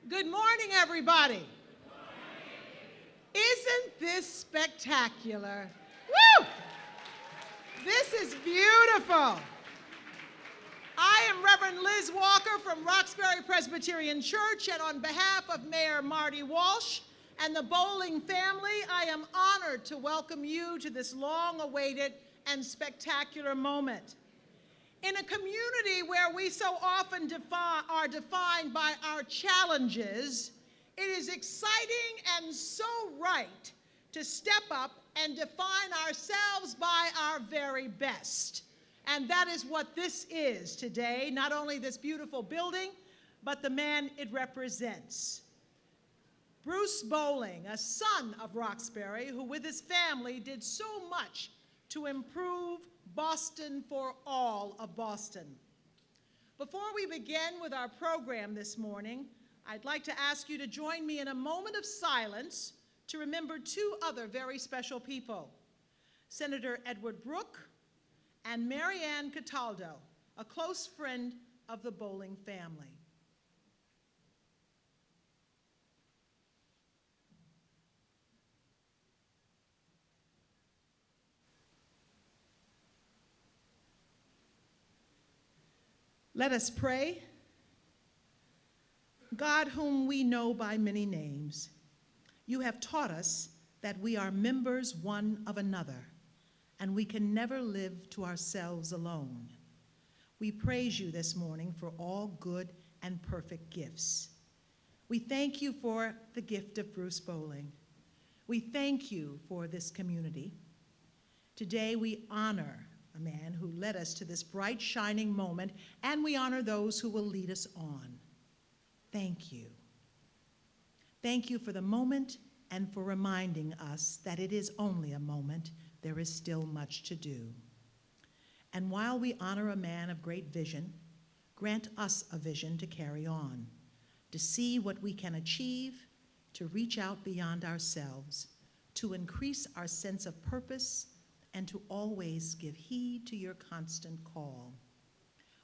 Good morning, everybody. Isn't this spectacular? Woo! This is beautiful. I am Reverend Liz Walker from Roxbury Presbyterian Church, and on behalf of Mayor Marty Walsh and the Bolling family, I am honored to welcome you to this long-awaited and spectacular moment. In a community where we so often are defined by our challenges, it is exciting and so right to step up and define ourselves by our very best. And that is what this is today, not only this beautiful building, but the man it represents. Bruce Bolling, a son of Roxbury, who with his family did so much to improve Boston for all of Boston. Before we begin with our program this morning, I'd like to ask you to join me in a moment of silence to remember two other very special people, Senator Edward Brooke and Mary Ann Cataldo, a close friend of the Bolling family. Let us pray. God, whom we know by many names, you have taught us that we are members one of another, and we can never live to ourselves alone. We praise you this morning for all good and perfect gifts. We thank you for the gift of Bruce Bolling. We thank you for this community. Today we honor a man who led us to this bright, shining moment, and we honor those who will lead us on. Thank you. Thank you for the moment and for reminding us that it is only a moment. There is still much to do. And while we honor a man of great vision, grant us a vision to carry on, to see what we can achieve, to reach out beyond ourselves, to increase our sense of purpose, and to always give heed to your constant call.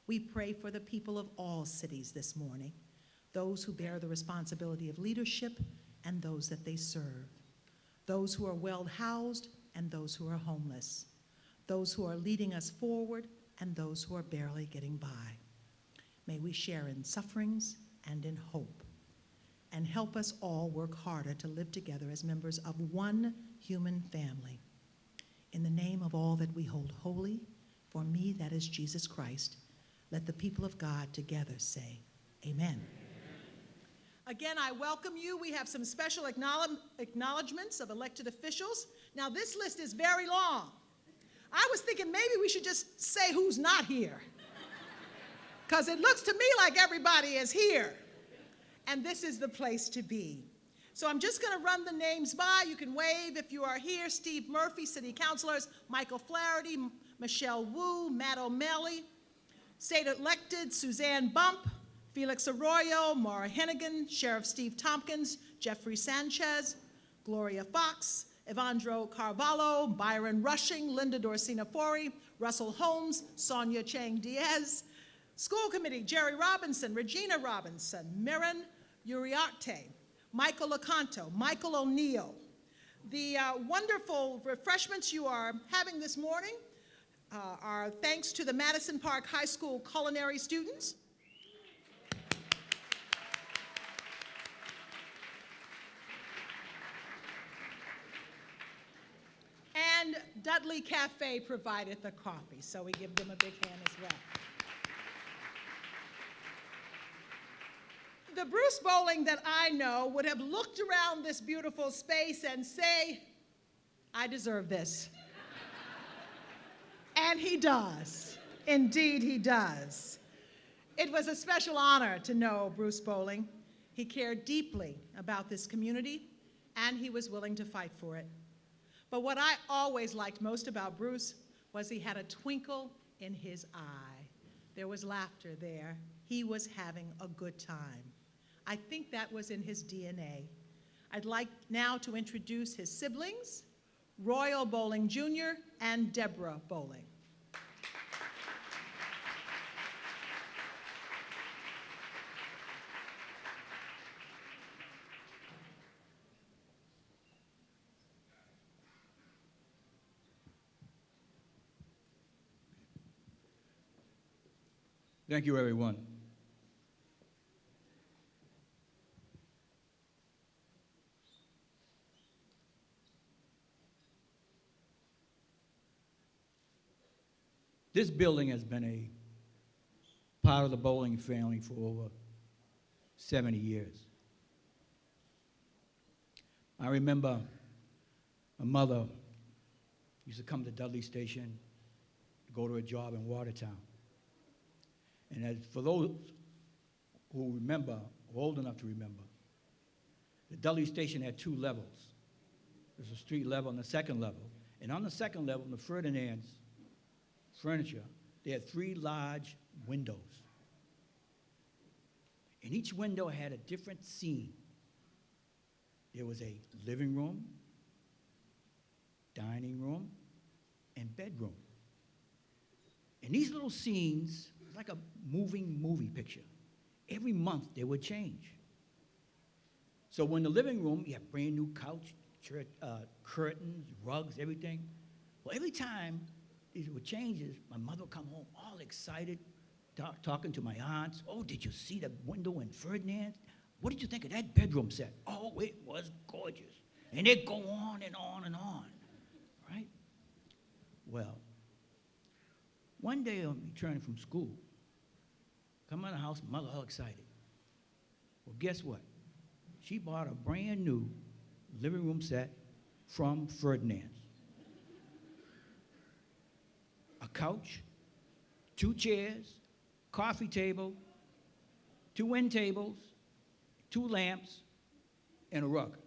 We pray for the people of all cities this morning, those who bear the responsibility of leadership and those that they serve, those who are well housed and those who are homeless, those who are leading us forward and those who are barely getting by. May we share in sufferings and in hope, and help us all work harder to live together as members of one human family. In the name of all that we hold holy, for me that is Jesus Christ, let the people of God together say, amen. Again, I welcome you. We have some special acknowledgments of elected officials. Now, this list is very long. I was thinking maybe we should just say who's not here, because it looks to me like everybody is here, and this is the place to be. So I'm just going to run the names by. You can wave if you are here. Steve Murphy, City Councilors, Michael Flaherty, Michelle Wu, Matt O'Malley, State Elected, Suzanne Bump, Felix Arroyo, Maura Hennigan, Sheriff Steve Tompkins, Jeffrey Sanchez, Gloria Fox, Evandro Carvalho, Byron Rushing, Linda Dorsina Fori, Russell Holmes, Sonia Chang Diaz, School Committee, Jerry Robinson, Regina Robinson, Mirren Uriarte, Michael Lecanto, Michael O'Neill. The wonderful refreshments you are having this morning are thanks to the Madison Park High School culinary students. And Dudley Cafe provided the coffee, so we give them a big hand as well. The Bruce Bolling that I know would have looked around this beautiful space and say, I deserve this. And he does. Indeed, he does. It was a special honor to know Bruce Bolling. He cared deeply about this community, and he was willing to fight for it. But what I always liked most about Bruce was he had a twinkle in his eye. There was laughter there. He was having a good time. I think that was in his DNA. I'd like now to introduce his siblings, Royal Bolling Jr. and Deborah Bolling. Thank you, everyone. This building has been a part of the Bolling family for over 70 years. I remember my mother used to come to Dudley Station to go to a job in Watertown. And as for those who remember, or old enough to remember, the Dudley Station had two levels. There's a street level and a second level. And on the second level, in the Ferdinand's furniture, they had three large windows. And each window had a different scene. There was a living room, dining room, and bedroom. And these little scenes, like a moving movie picture. Every month they would change. So when the living room, you have brand new couch, curtains, rugs, everything. Well, every time these were changes, my mother would come home all excited, talking to my aunts. Oh, did you see the window in Ferdinand's? What did you think of that bedroom set? Oh, it was gorgeous. And they'd go on and on and on, right? Well, one day I'm returning from school, come in the house, mother all excited. Well, guess what? She bought a brand new living room set from Ferdinand's. A couch, 2 chairs, coffee table, 2 end tables, 2 lamps, and a rug.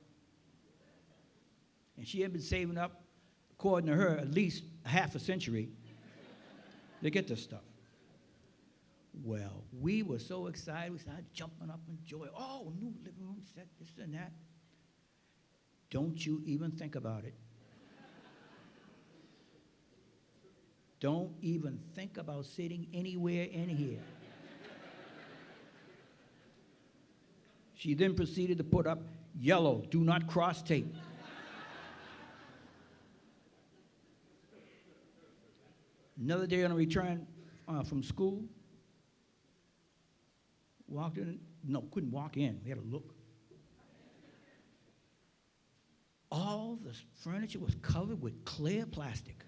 And she had been saving up, according to her, at least a half a century to get this stuff. Well, we were so excited, we started jumping up in joy. Oh, new living room set, this and that. Don't you even think about it. Don't even think about sitting anywhere in here. She then proceeded to put up yellow, do not cross tape. Another day on a return from school, walked in, no, couldn't walk in, we had to look. All the furniture was covered with clear plastic.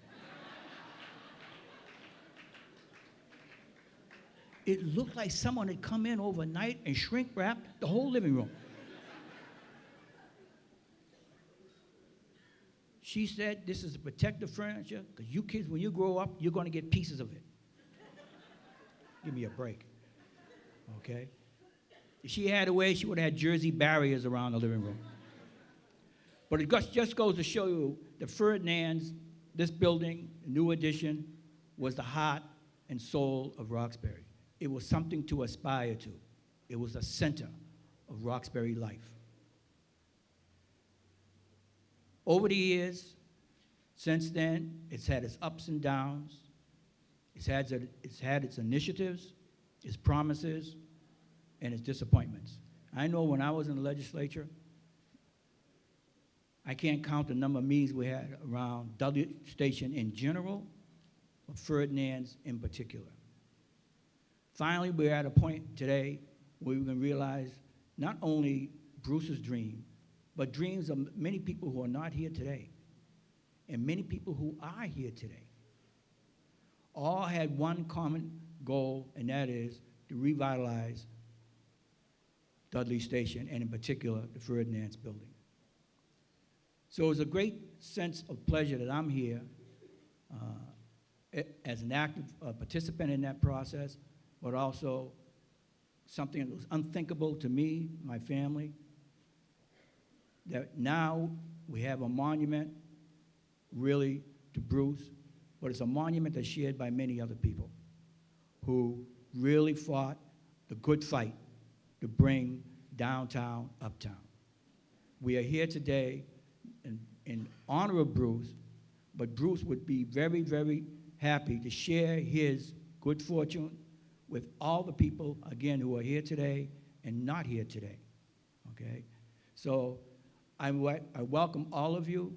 It looked like someone had come in overnight and shrink wrapped the whole living room. She said, this is to protect the furniture, because you kids, when you grow up, you're going to get pieces of it. Give me a break, okay? If she had a way, she would have had Jersey barriers around the living room. But it just goes to show you the Ferdinand's, this building, new addition, was the heart and soul of Roxbury. It was something to aspire to. It was the center of Roxbury life. Over the years, since then, it's had its ups and downs. It's had its initiatives, its promises, and its disappointments. I know when I was in the legislature, I can't count the number of meetings we had around Dudley Station in general, or Ferdinand's in particular. Finally, we're at a point today where we can realize not only Bruce's dream, but dreams of many people who are not here today, and many people who are here today, all had one common goal, and that is to revitalize Dudley Station, and in particular, the Ferdinand's building. So it's a great sense of pleasure that I'm here as an active participant in that process, but also something that was unthinkable to me, my family, that now we have a monument really to Bruce, but it's a monument that's shared by many other people who really fought the good fight to bring downtown uptown. We are here today in honor of Bruce, but Bruce would be very, very happy to share his good fortune with all the people, again, who are here today and not here today, okay? So I welcome all of you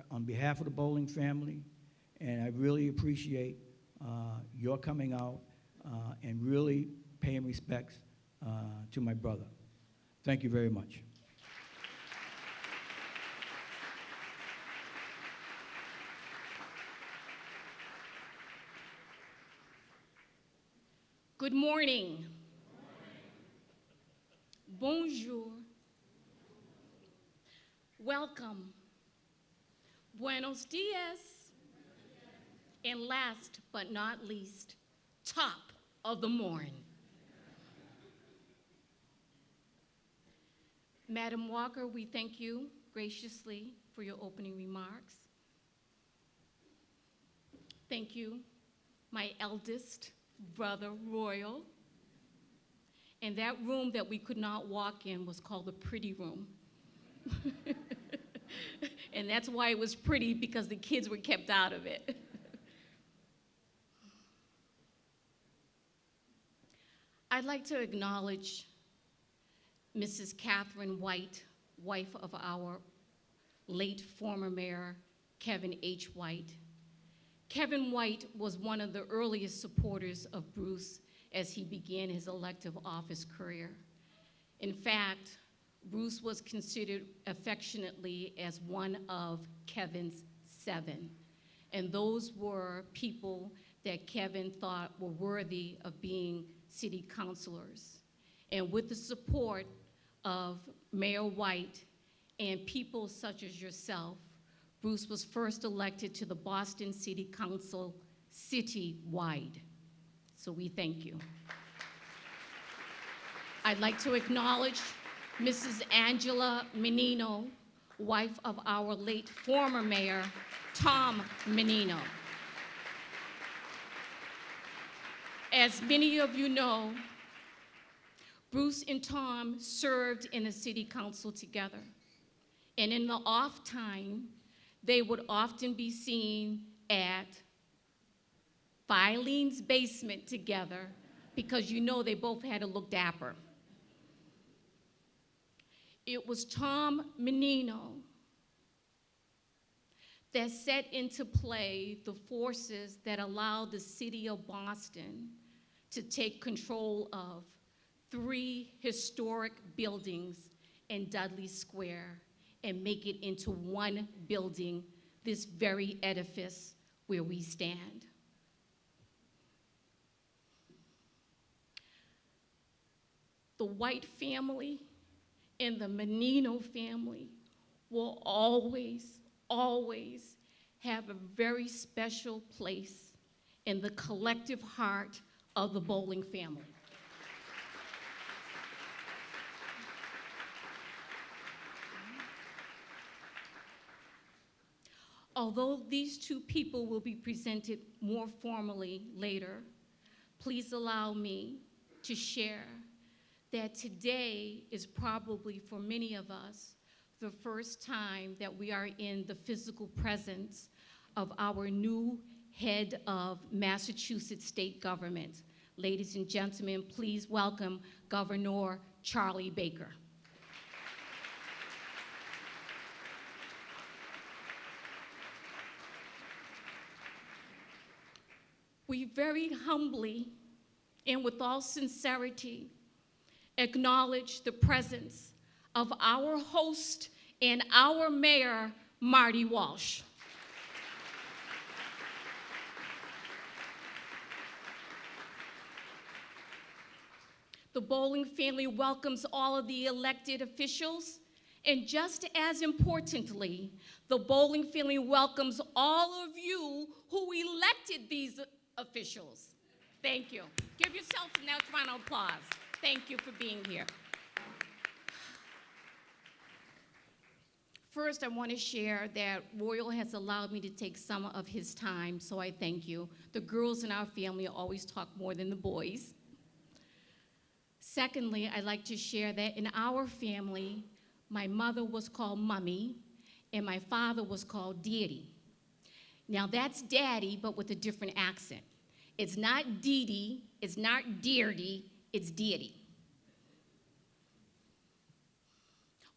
on behalf of the Bolling family, and I really appreciate your coming out. and really paying respects to my brother. Thank you very much. Good morning. Bonjour. Welcome. Buenos dias. And last but not least, top of the morning. Madam Walker, we thank you graciously for your opening remarks. Thank you, my eldest brother, Royal. And that room that we could not walk in was called the pretty room. And that's why it was pretty, because the kids were kept out of it. I'd like to acknowledge Mrs. Catherine White, wife of our late former mayor, Kevin H. White. Kevin White was one of the earliest supporters of Bruce as he began his elective office career. In fact, Bruce was considered affectionately as one of Kevin's 7. And those were people that Kevin thought were worthy of being city councilors. And with the support of Mayor White and people such as yourself, Bruce was first elected to the Boston City Council citywide. So we thank you. I'd like to acknowledge Mrs. Angela Menino, wife of our late former mayor, Tom Menino. As many of you know, Bruce and Tom served in the city council together. And in the off time, they would often be seen at Filene's basement together, because you know they both had to look dapper. It was Tom Menino that set into play the forces that allowed the city of Boston to take control of 3 historic buildings in Dudley Square and make it into one building, this very edifice where we stand. The White family and the Menino family will always, always have a very special place in the collective heart of the Bolling family. Although these 2 people will be presented more formally later, please allow me to share that today is probably, for many of us, the first time that we are in the physical presence of our new head of Massachusetts state government. Ladies and gentlemen, please welcome Governor Charlie Baker. We very humbly and with all sincerity acknowledge the presence of our host and our mayor, Marty Walsh. The Bolling family welcomes all of the elected officials, and just as importantly, the Bolling family welcomes all of you who elected these officials. Thank you. Give yourself a round of applause. Thank you for being here. First, I want to share that Royal has allowed me to take some of his time, so I thank you. The girls in our family always talk more than the boys. Secondly, I'd like to share that in our family, my mother was called Mummy, and my father was called Daddy. Now that's Daddy, but with a different accent. It's not Dee-Dee, it's not Deardy, it's Daddy.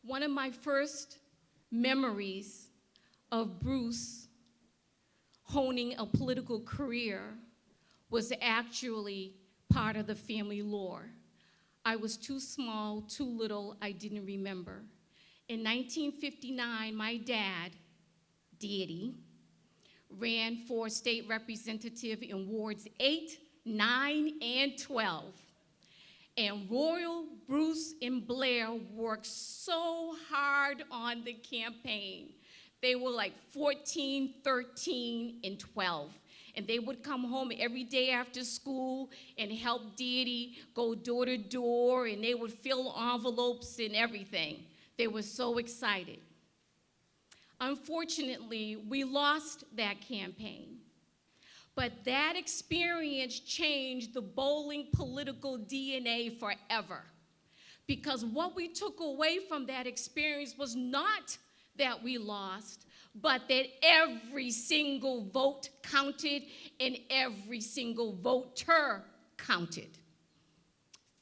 One of my first memories of Bruce honing a political career was actually part of the family lore. I was too small, too little, I didn't remember. In 1959, my dad, Daddy, ran for state representative in wards 8, 9, and 12. And Royal, Bruce, and Blair worked so hard on the campaign. They were like 14, 13, and 12. And they would come home every day after school and help Dee go door to door, and they would fill envelopes and everything. They were so excited. Unfortunately, we lost that campaign. But that experience changed the Bolling political DNA forever. Because what we took away from that experience was not that we lost, but that every single vote counted and every single voter counted.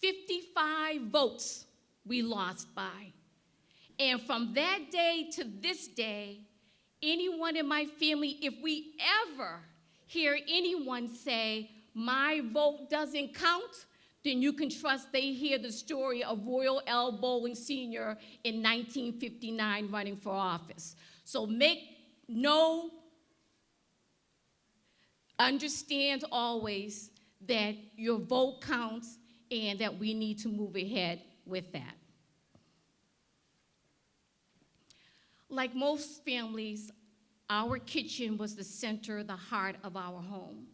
55 votes we lost by. And from that day to this day, anyone in my family, if we ever hear anyone say, my vote doesn't count, then you can trust they hear the story of Royal L. Bolling Sr. in 1959 running for office. So understand always that your vote counts and that we need to move ahead with that. Like most families, our kitchen was the center, the heart of our home.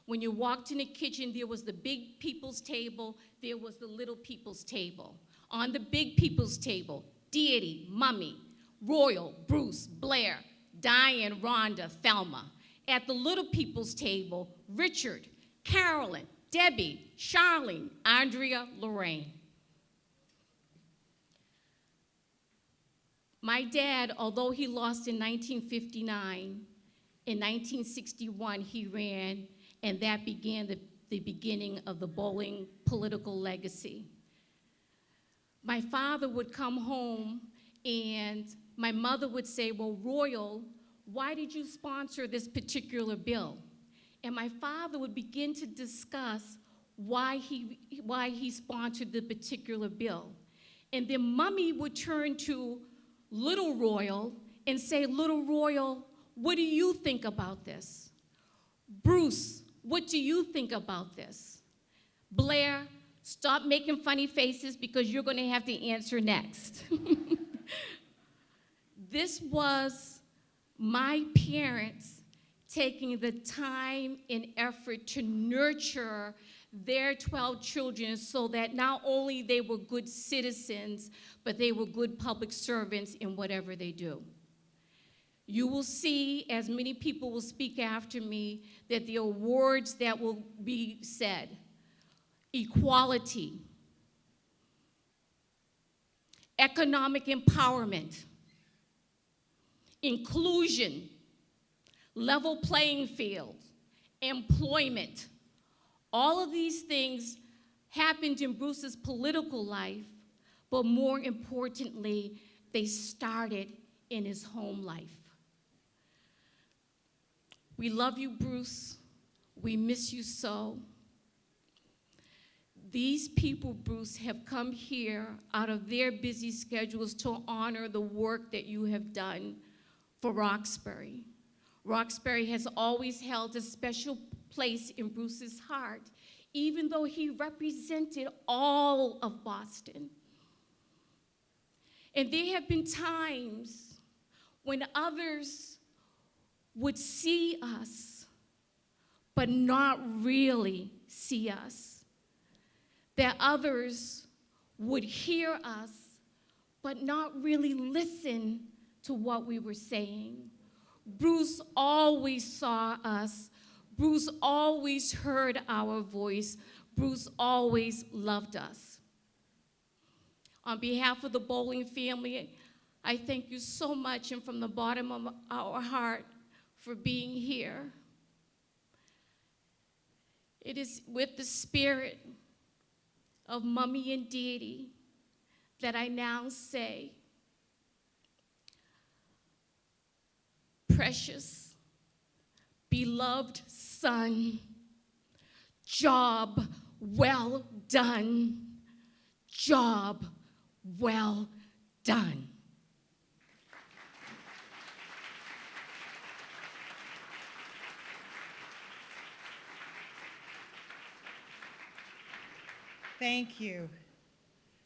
When you walked in the kitchen, there was the big people's table, there was the little people's table. On the big people's table, Deity, Mummy, Royal, Bruce, Blair, Diane, Rhonda, Thelma. At the little people's table, Richard, Carolyn, Debbie, Charlene, Andrea, Lorraine. My dad, although he lost in 1959, in 1961 he ran, and that began the beginning of the Bolling political legacy. My father would come home and my mother would say, well, Royal, why did you sponsor this particular bill? And my father would begin to discuss why he sponsored the particular bill. And then Mummy would turn to Little Royal and say, Little Royal, what do you think about this? Bruce, what do you think about this? Blair, stop making funny faces because you're going to have to answer next. This was my parents taking the time and effort to nurture their 12 children so that not only they were good citizens, but they were good public servants in whatever they do. You will see, as many people will speak after me, that the awards that will be said, equality, economic empowerment, inclusion, level playing field, employment, all of these things happened in Bruce's political life, but more importantly, they started in his home life. We love you, Bruce. We miss you so. These people, Bruce, have come here out of their busy schedules to honor the work that you have done for Roxbury. Roxbury has always held a special place in Bruce's heart, even though he represented all of Boston. And there have been times when others would see us, but not really see us. That others would hear us, but not really listen to what we were saying. Bruce always saw us. Bruce always heard our voice. Bruce always loved us. On behalf of the Bolling family, I thank you so much, and from the bottom of our heart, for being here. It is with the spirit of Mummy and Deity that I now say, precious, beloved son, job well done. Job well done. Thank you.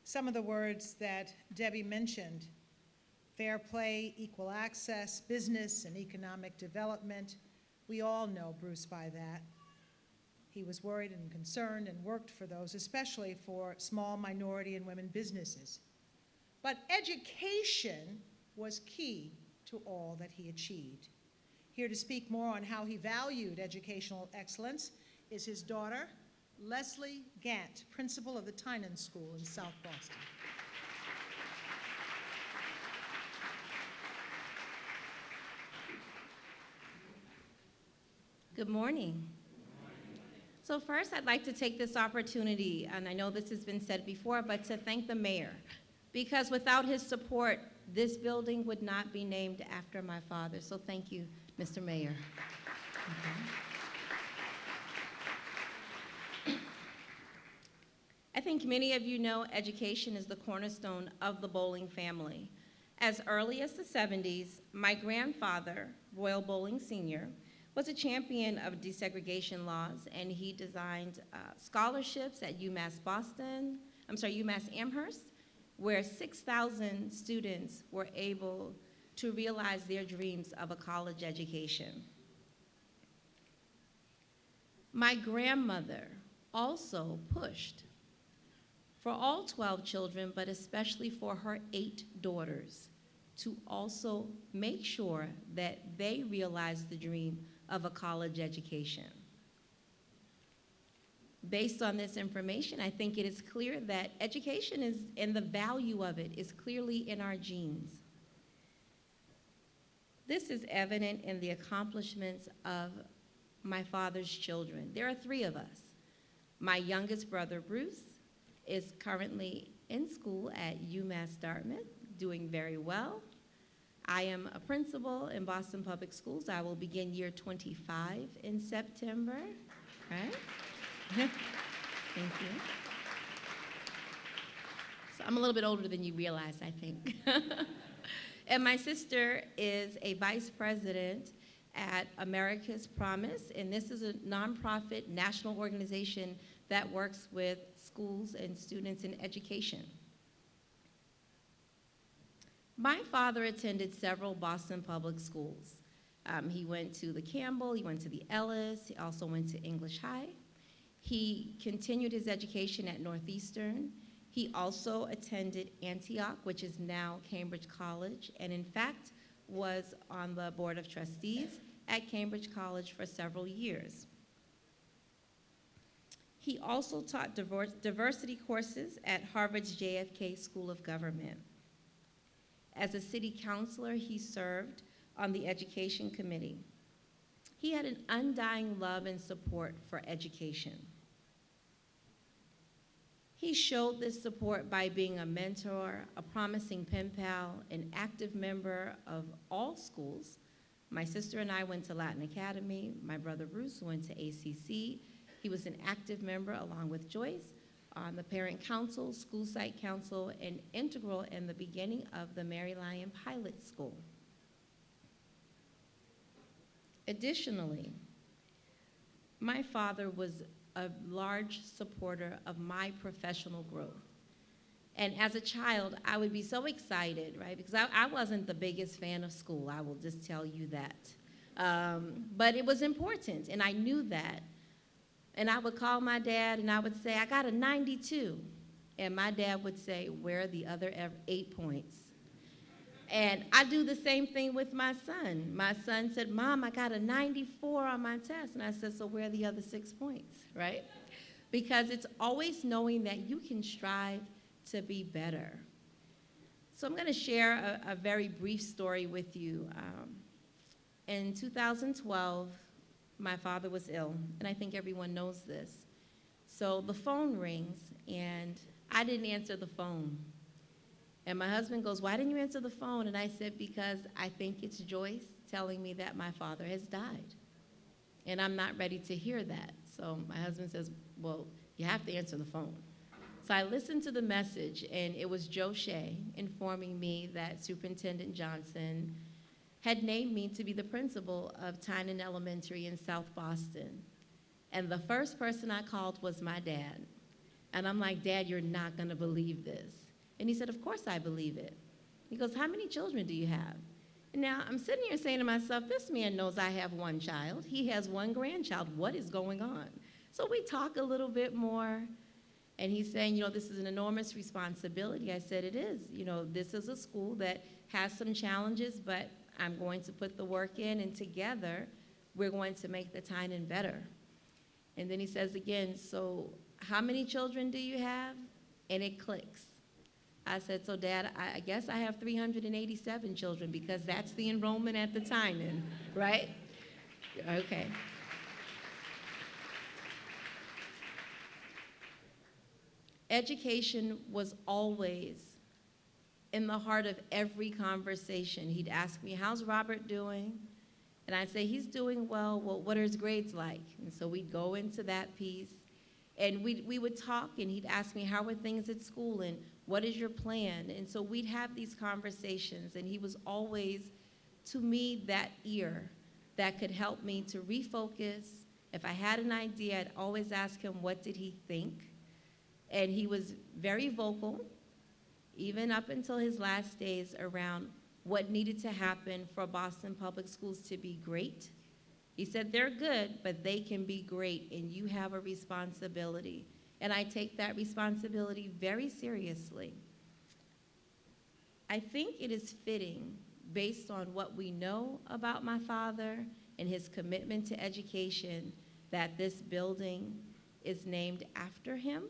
Some of the words that Debbie mentioned: fair play, equal access, business and economic development. We all know Bruce by that. He was worried and concerned and worked for those, especially for small minority and women businesses. But education was key to all that he achieved. Here to speak more on how he valued educational excellence is his daughter, Leslie Gant, principal of the Tynan School in South Boston. Good morning. So first, I'd like to take this opportunity, and I know this has been said before, but to thank the mayor, because without his support, this building would not be named after my father. So thank you, Mr. Mayor. I think many of you know education is the cornerstone of the Bolling family. As early as the 70s, my grandfather, Royal Bolling Sr., was a champion of desegregation laws, and he designed scholarships at UMass Amherst, where 6,000 students were able to realize their dreams of a college education. My grandmother also pushed for all 12 children, but especially for her 8 daughters, to also make sure that they realized the dream of a college education. Based on this information, I think it is clear that education is, and the value of it is clearly in our genes. This is evident in the accomplishments of my father's children. There are 3 of us. My youngest brother, Bruce, is currently in school at UMass Dartmouth, doing very well. I am a principal in Boston Public Schools. I will begin year 25 in September, right? Thank you. So I'm a little bit older than you realize, I think. And my sister is a vice president at America's Promise, and this is a nonprofit national organization that works with schools and students in education. My father attended several Boston public schools. He went to the Campbell, he went to the Ellis, he also went to English High. He continued his education at Northeastern. He also attended Antioch, which is now Cambridge College, and in fact was on the Board of Trustees at Cambridge College for several years. He also taught diversity courses at Harvard's JFK School of Government. As a city councilor, he served on the education committee. He had an undying love and support for education. He showed this support by being a mentor, a promising pen pal, an active member of all schools. My sister and I went to Latin Academy. My brother Bruce went to ACC. He was an active member, along with Joyce, on the Parent Council, School Site Council, and integral in the beginning of the Mary Lyon Pilot School. Additionally, my father was a large supporter of my professional growth. And as a child, I would be so excited, right? Because I wasn't the biggest fan of school, I will just tell you that. But it was important, and I knew that. And I would call my dad and I would say, I got a 92. And my dad would say, where are the other 8 points? And I do the same thing with my son. My son said, Mom, I got a 94 on my test. And I said, so where are the other 6 points, right? Because it's always knowing that you can strive to be better. So I'm going to share a very brief story with you. In 2012, my father was ill, and I think everyone knows this. So the phone rings, and I didn't answer the phone. And my husband goes, why didn't you answer the phone? And I said, because I think it's Joyce telling me that my father has died. And I'm not ready to hear that. So my husband says, well, You have to answer the phone. So I listened to the message, and it was Joe Shea informing me that Superintendent Johnson had named me to be the principal of Tynan Elementary in South Boston. And the first person I called was my dad. And I'm like, Dad, you're not gonna believe this. And he said, of course I believe it. He goes, how many children do you have? And now I'm sitting here saying to myself, this man knows I have one child. He has one grandchild. What is going on? So we talk a little bit more. And he's saying, this is an enormous responsibility. I said, it is. This is a school that has some challenges, but I'm going to put the work in, and together we're going to make the Tynan better. And then he says again, so how many children do you have? And it clicks. I said, so Dad, I guess I have 387 children because that's the enrollment at the Tynan, right? Okay. Education was always in the heart of every conversation. He'd ask me, how's Robert doing? And I'd say, he's doing well. Well, what are his grades like? And so we'd go into that piece. And we would talk, and he'd ask me, how are things at school? And what is your plan? And so we'd have these conversations. And he was always, to me, that ear that could help me to refocus. If I had an idea, I'd always ask him, what did he think? And he was very vocal, even up until his last days, around what needed to happen for Boston Public Schools to be great. He said, they're good, but they can be great, and you have a responsibility. And I take that responsibility very seriously. I think it is fitting, based on what we know about my father and his commitment to education, that this building is named after him.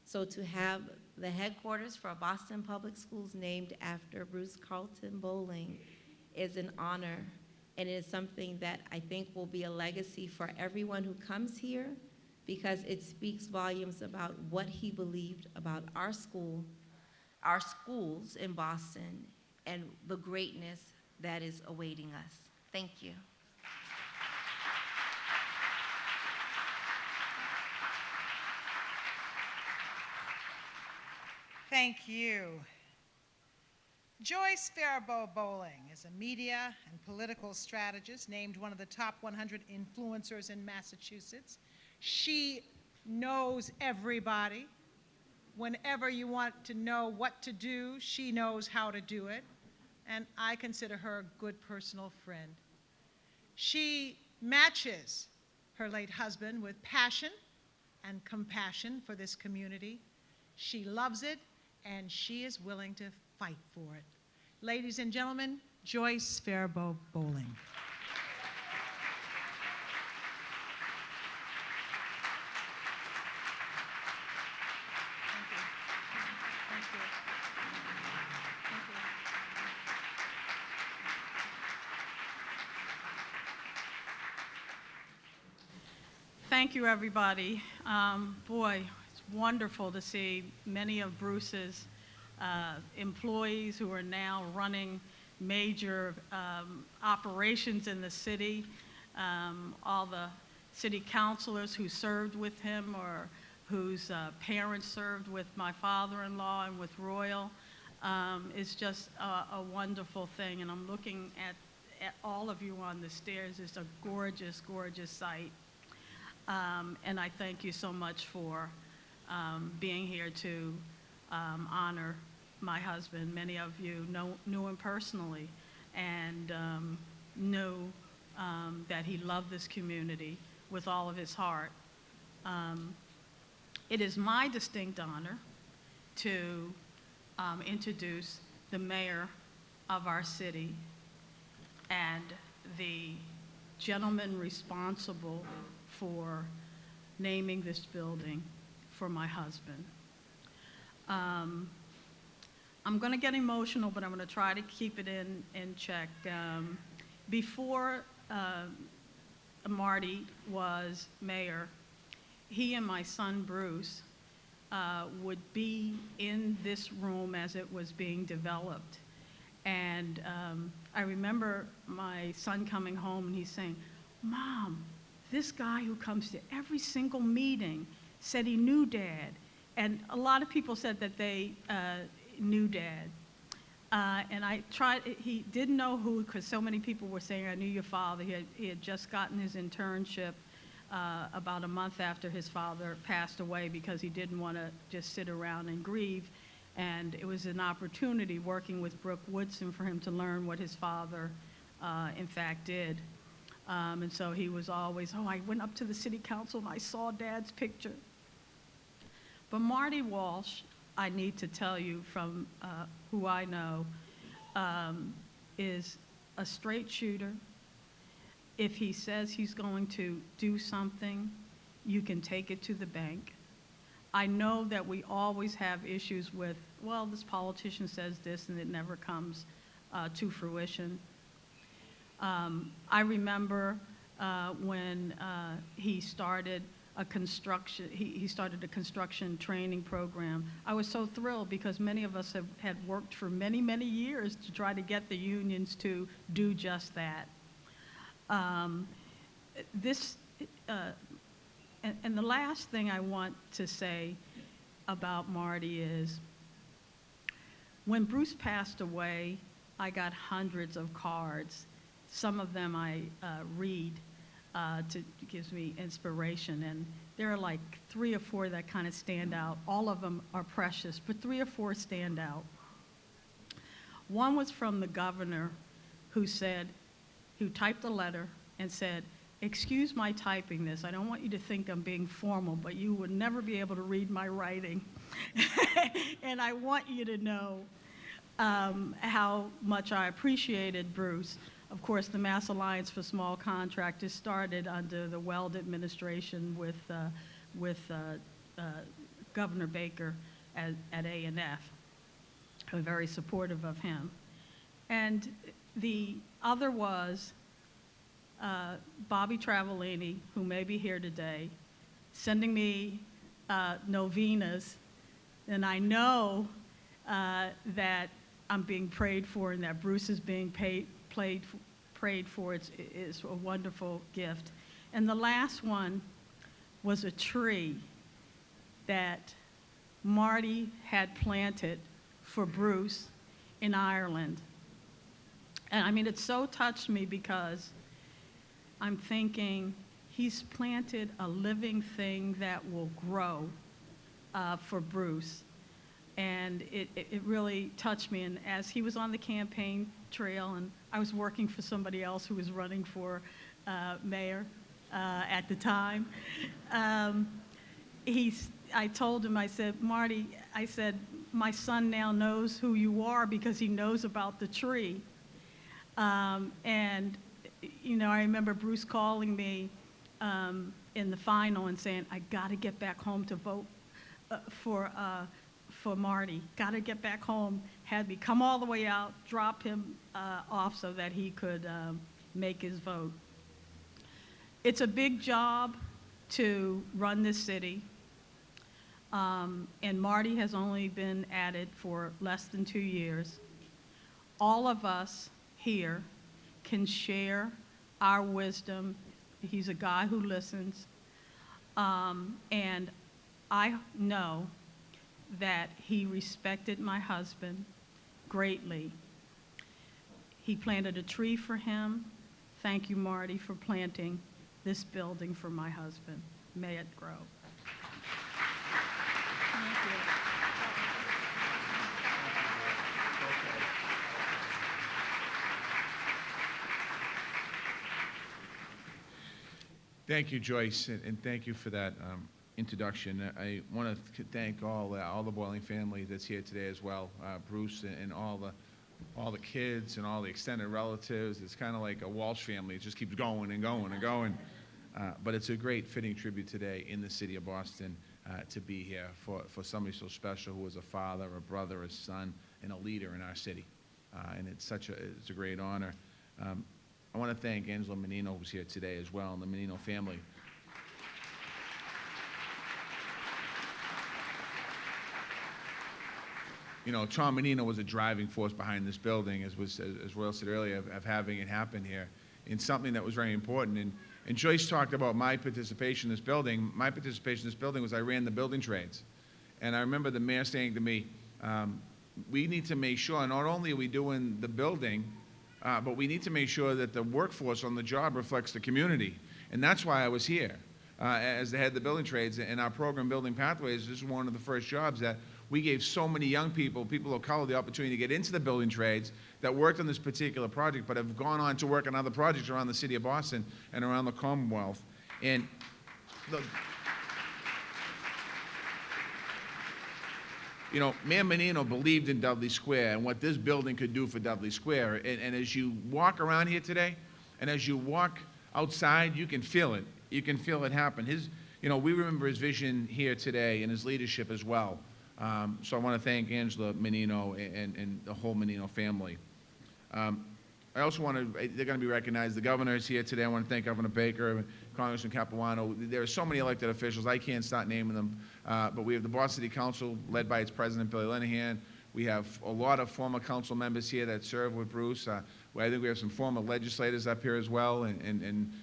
So to have the headquarters for Boston Public Schools named after Bruce Carlton Bolling is an honor, and it is something that I think will be a legacy for everyone who comes here, because it speaks volumes about what he believed about our school, our schools in Boston, and the greatness that is awaiting us. Thank you. Thank you. Joyce Faribault Bolling is a media and political strategist named one of the top 100 influencers in Massachusetts. She knows everybody. Whenever you want to know what to do, she knows how to do it. And I consider her a good personal friend. She matches her late husband with passion and compassion for this community. She loves it, and she is willing to fight for it. Ladies and gentlemen, Joyce Faribault Bolling. Thank you, everybody. Boy, it's wonderful to see many of Bruce's employees who are now running major operations in the city, all the city councilors who served with him or whose parents served with my father-in-law and with Royal. It's just a wonderful thing, and I'm looking at all of you on the stairs. It's a gorgeous, gorgeous sight. And I thank you so much for being here to honor my husband. Many of you knew him personally and knew that he loved this community with all of his heart. It is my distinct honor to introduce the mayor of our city and the gentleman responsible for naming this building for my husband. I'm going to get emotional, but I'm going to try to keep it in check. Before Marty was mayor, he and my son Bruce would be in this room as it was being developed. And I remember my son coming home and he's saying, "Mom, this guy who comes to every single meeting said he knew Dad. And a lot of people said that they knew Dad. And I tried, he didn't know who, because so many people were saying, I knew your father. He had just gotten his internship about a month after his father passed away because he didn't want to just sit around and grieve. And it was an opportunity working with Brooke Woodson for him to learn what his father, in fact, did. And so he was always, oh, I went up to the city council and I saw Dad's picture. But Marty Walsh, I need to tell you from who I know, is a straight shooter. If he says he's going to do something, you can take it to the bank. I know that we always have issues with, well, this politician says this and it never comes to fruition. I remember when he started a construction training program. I was so thrilled because many of us had worked for many, many years to try to get the unions to do just that. And the last thing I want to say about Marty is, when Bruce passed away, I got hundreds of cards. Some of them I read gives me inspiration, and there are like 3 or 4 that kind of stand out. All of them are precious, but 3 or 4 stand out. One was from the governor who typed a letter and said, excuse my typing this. I don't want you to think I'm being formal, but you would never be able to read my writing. And I want you to know how much I appreciated Bruce. Of course, the Mass Alliance for Small Contractors started under the Weld administration with Governor Baker at A&F. I'm very supportive of him. And the other was Bobby Travellini, who may be here today, sending me novenas, and I know that I'm being prayed for and that Bruce is being prayed for. It's a wonderful gift. And the last one was a tree that Marty had planted for Bruce in Ireland. And I mean, it so touched me because I'm thinking he's planted a living thing that will grow for Bruce. And it really touched me. And as he was on the campaign trail, and I was working for somebody else who was running for mayor at the time, I told him, I said, Marty, I said, my son now knows who you are because he knows about the tree. And, you know, I remember Bruce calling me in the final and saying, I got to get back home to vote for Marty. Got to get back home. Had me come all the way out, drop him off so that he could make his vote. It's a big job to run this city. And Marty has only been at it for less than 2 years. All of us here can share our wisdom. He's a guy who listens. And I know that he respected my husband greatly. He planted a tree for him. Thank you, Marty, for planting this building for my husband. May it grow. Thank you. Thank you, Joyce, and thank you for that introduction. I want to thank all the Bolling family that's here today as well, Bruce and all the kids and all the extended relatives. It's kind of like a Walsh family. It just keeps going and going and going. But it's a great fitting tribute today in the city of Boston to be here for somebody so special who was a father, a brother, a son, and a leader in our city. And it's a great honor. I want to thank Angela Menino, who's here today as well, and the Menino family. You know, Tom Menino was a driving force behind this building, as Royal said earlier, of having it happen here, in something that was very important. And Joyce talked about my participation in this building. My participation in this building was I ran the building trades. And I remember the mayor saying to me, we need to make sure not only are we doing the building, but we need to make sure that the workforce on the job reflects the community. And that's why I was here as the head of the building trades. And our program, Building Pathways, this is one of the first jobs that we gave so many young people, people of color, the opportunity to get into the building trades that worked on this particular project, but have gone on to work on other projects around the city of Boston and around the Commonwealth. And you know, Mayor Menino believed in Dudley Square and what this building could do for Dudley Square. And as you walk around here today, and as you walk outside, you can feel it. You can feel it happen. You know, we remember his vision here today and his leadership as well. So I want to thank Angela Menino and the whole Menino family. I also want to, they're going to be recognized. The governor is here today. I want to thank Governor Baker, Congressman Capuano. There are so many elected officials. I can't start naming them. But we have the Boston City Council, led by its president, Billy Linehan. We have a lot of former council members here that serve with Bruce. I think we have some former legislators up here as well, and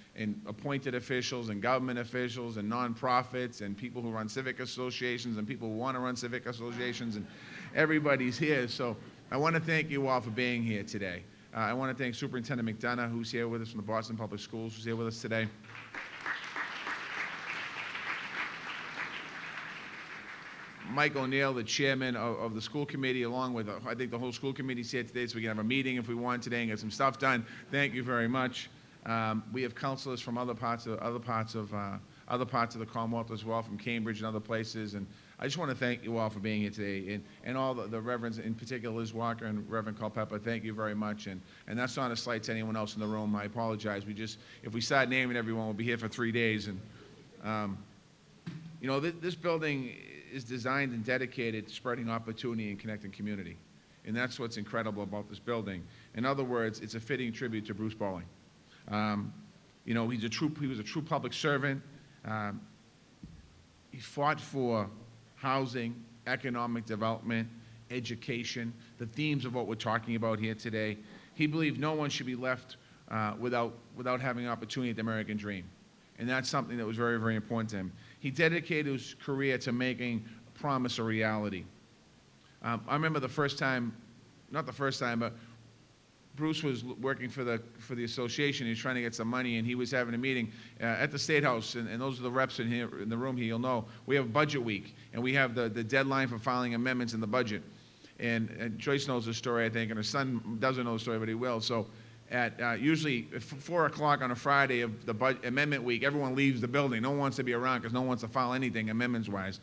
appointed officials and government officials and nonprofits and people who run civic associations and people who want to run civic associations, and everybody's here. So I want to thank you all for being here today. I want to thank Superintendent McDonough, who's here with us from the Boston Public Schools, who's here with us today. Mike O'Neill, the chairman of the school committee, along with, I think the whole school committee's here today, so we can have a meeting if we want today and get some stuff done. Thank you very much. We have counselors from other parts of the Commonwealth as well, from Cambridge and other places. And I just want to thank you all for being here today, and all the reverends, in particular Liz Walker and Reverend Culpepper. Thank you very much. And that's not a slight to anyone else in the room. I apologize. If we start naming everyone, we'll be here for 3 days. And you know, this building is designed and dedicated to spreading opportunity and connecting community. And that's what's incredible about this building. In other words, it's a fitting tribute to Bruce Bolling. You know, he was a true public servant. He fought for housing, economic development, education, the themes of what we're talking about here today. He believed no one should be left without having an opportunity at the American dream. And that's something that was very, very important to him. He dedicated his career to making a promise a reality. I remember the first time, not the first time, but Bruce was working for the association. He was trying to get some money, and he was having a meeting at the State House. And those are the reps in here in the room here. You'll know we have budget week, and we have the deadline for filing amendments in the budget. And Joyce knows the story, I think, and her son doesn't know the story, but he will. So at usually 4 o'clock on a Friday of the amendment week, everyone leaves the building. No one wants to be around because no one wants to file anything amendments-wise.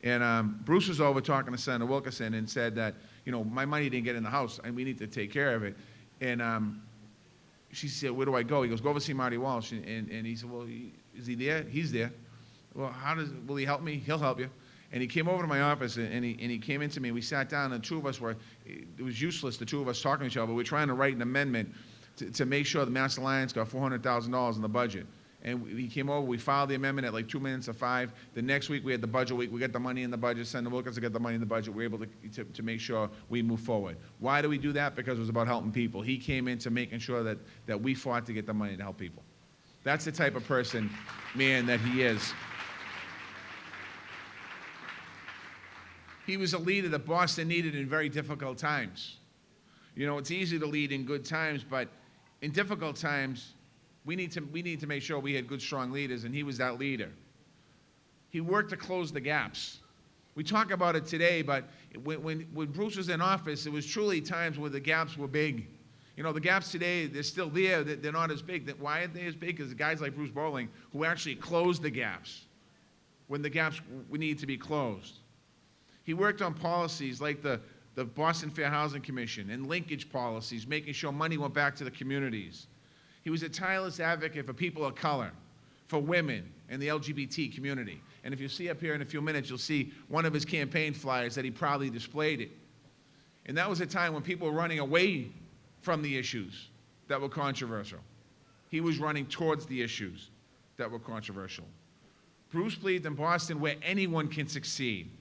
And Bruce was over talking to Senator Wilkerson and said that, you know, my money didn't get in the House, and we need to take care of it. And she said, where do I go? He goes, go over see Marty Walsh. And he said, well, is he there? He's there. Well, will he help me? He'll help you. And he came over to my office, and he came into me. We sat down, and the two of us it was useless, the two of us talking to each other, but we're trying to write an amendment to make sure the Mass Alliance got $400,000 in the budget. And he came over, we filed the amendment at like 5:02. The next week we had the budget week. We got the money in the budget. Senator Wilkinson got the money in the budget. We were able to make sure we move forward. Why do we do that? Because it was about helping people. He came into making sure that we fought to get the money to help people. That's the type of person, man, that he is. He was a leader that Boston needed in very difficult times. You know, it's easy to lead in good times, but in difficult times, we need to make sure we had good, strong leaders, and he was that leader. He worked to close the gaps. We talk about it today, but when Bruce was in office, it was truly times where the gaps were big. You know, the gaps today, they're still there. They're not as big. Why aren't they as big? Because guys like Bruce Bolling, who actually closed the gaps when the gaps needed to be closed. He worked on policies like the Boston Fair Housing Commission and linkage policies, making sure money went back to the communities. He was a tireless advocate for people of color, for women, and the LGBT community. And if you see up here in a few minutes, you'll see one of his campaign flyers that he proudly displayed it. And that was a time when people were running away from the issues that were controversial. He was running towards the issues that were controversial. Bruce believed in Boston where anyone can succeed.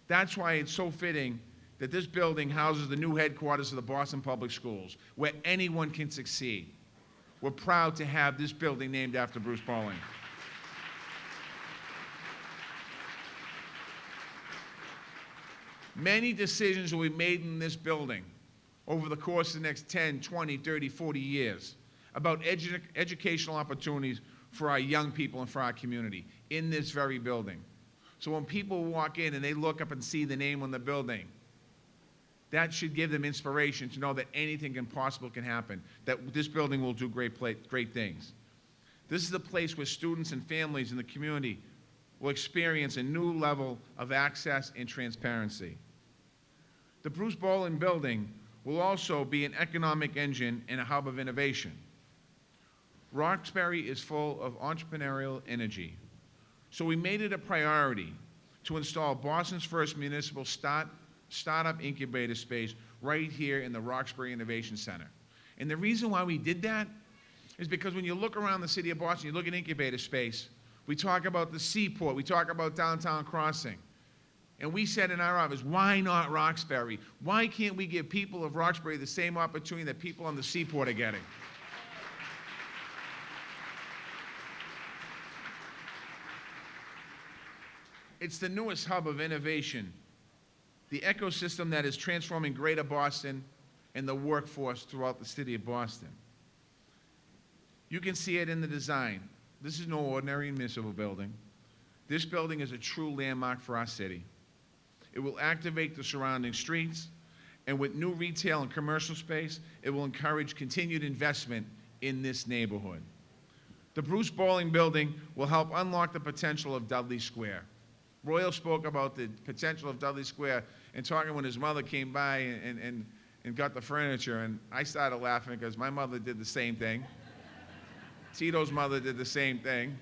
That's why it's so fitting that this building houses the new headquarters of the Boston Public Schools, where anyone can succeed. we're proud to have this building named after Bruce Bolling. Many decisions will be made in this building over the course of the next 10, 20, 30, 40 years about educational opportunities for our young people and for our community in this very building. So when people walk in and they look up and see the name on the building, that should give them inspiration to know that anything possible can happen, that this building will do great things. This is a place where students and families in the community will experience a new level of access and transparency. The Bruce Bolling Building will also be an economic engine and a hub of innovation. Roxbury is full of entrepreneurial energy, so we made it a priority to install Boston's first municipal startup incubator space right here in the Roxbury Innovation Center. And the reason why we did that is because when you look around the city of Boston, you look at incubator space, we talk about the seaport, we talk about downtown Crossing. And we said in our office, why not Roxbury? Why can't we give people of Roxbury the same opportunity that people on the seaport are getting? It's the newest hub of innovation, the ecosystem that is transforming Greater Boston and the workforce throughout the city of Boston. You can see it in the design. This is no ordinary municipal building. This building is a true landmark for our city. It will activate the surrounding streets, and with new retail and commercial space, it will encourage continued investment in this neighborhood. The Bruce Bolling Building will help unlock the potential of Dudley Square. Royal spoke about the potential of Dudley Square and talking when his mother came by and got the furniture, and I started laughing because my mother did the same thing. Tito's mother did the same thing.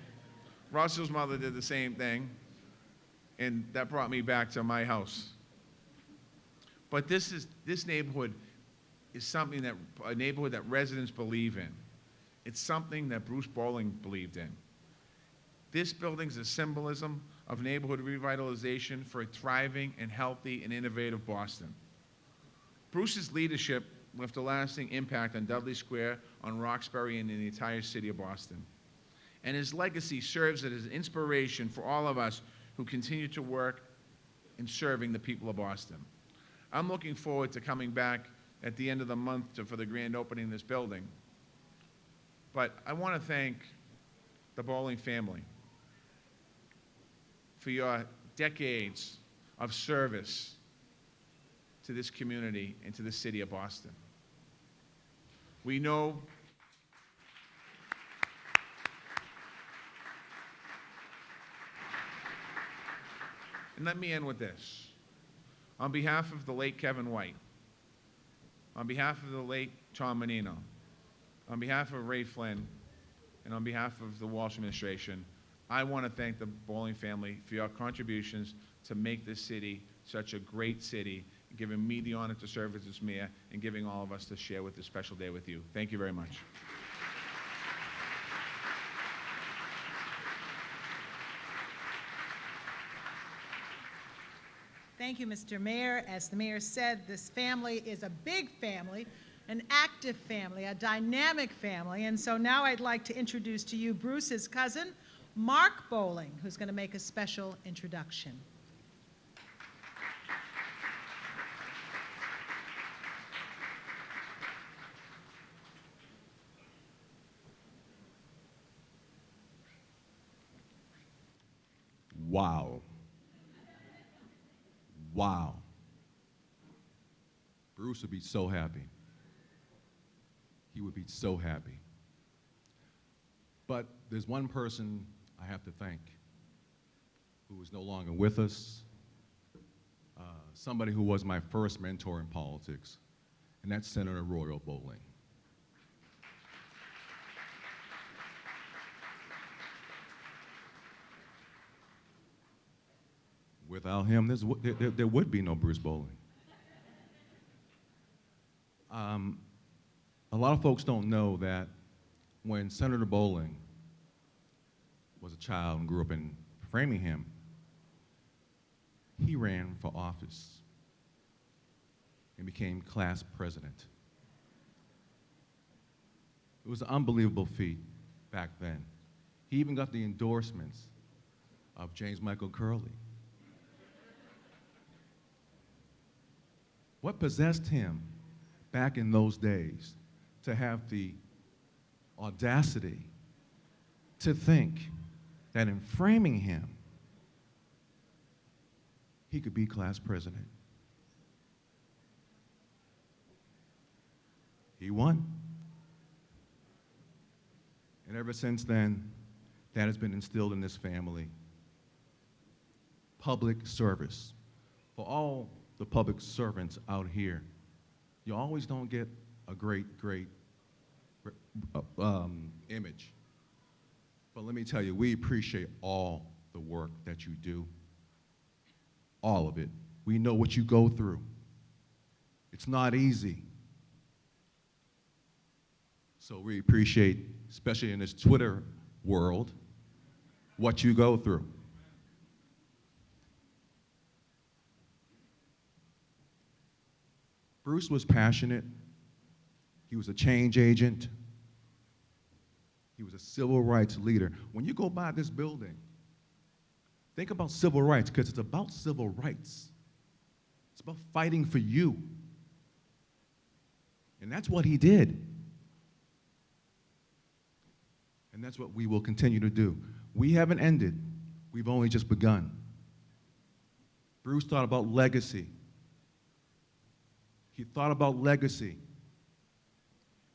Russell's mother did the same thing, and that brought me back to my house. But this neighborhood is something that, a neighborhood that residents believe in. It's something that Bruce Bolling believed in. This building's a symbolism of neighborhood revitalization for a thriving and healthy and innovative Boston. Bruce's leadership left a lasting impact on Dudley Square, on Roxbury, and in the entire city of Boston. And his legacy serves as an inspiration for all of us who continue to work in serving the people of Boston. I'm looking forward to coming back at the end of the month for the grand opening of this building. But I want to thank the Bolling family for your decades of service to this community and to the city of Boston. We know and let me end with this. On behalf of the late Kevin White, on behalf of the late Tom Menino, on behalf of Ray Flynn, and on behalf of the Walsh administration, I want to thank the Bolling family for your contributions to make this city such a great city, giving me the honor to serve as its mayor, and giving all of us to share with this special day with you. Thank you very much. Thank you, Mr. Mayor. As the mayor said, this family is a big family, an active family, a dynamic family. And so now I'd like to introduce to you Bruce's cousin, Mark Bolling, who's going to make a special introduction. Wow. Wow. Bruce would be so happy. He would be so happy. But there's one person I have to thank who is no longer with us, somebody who was my first mentor in politics, and that's Senator Royal Bolling. Without him, there would be no Bruce Bolling. A lot of folks don't know that when Senator Bolling was a child and grew up in Framingham, he ran for office and became class president. It was an unbelievable feat back then. He even got the endorsements of James Michael Curley. What possessed him back in those days to have the audacity to think that in framing him, he could be class president? He won. And ever since then, that has been instilled in this family. Public service. For all the public servants out here, you always don't get a great image. But let me tell you, we appreciate all the work that you do. All of it. We know what you go through. It's not easy. So we appreciate, especially in this Twitter world, what you go through. Bruce was passionate. He was a change agent. He was a civil rights leader. When you go by this building, think about civil rights, because it's about civil rights. It's about fighting for you. And that's what he did. And that's what we will continue to do. We haven't ended. We've only just begun. Bruce thought about legacy. He thought about legacy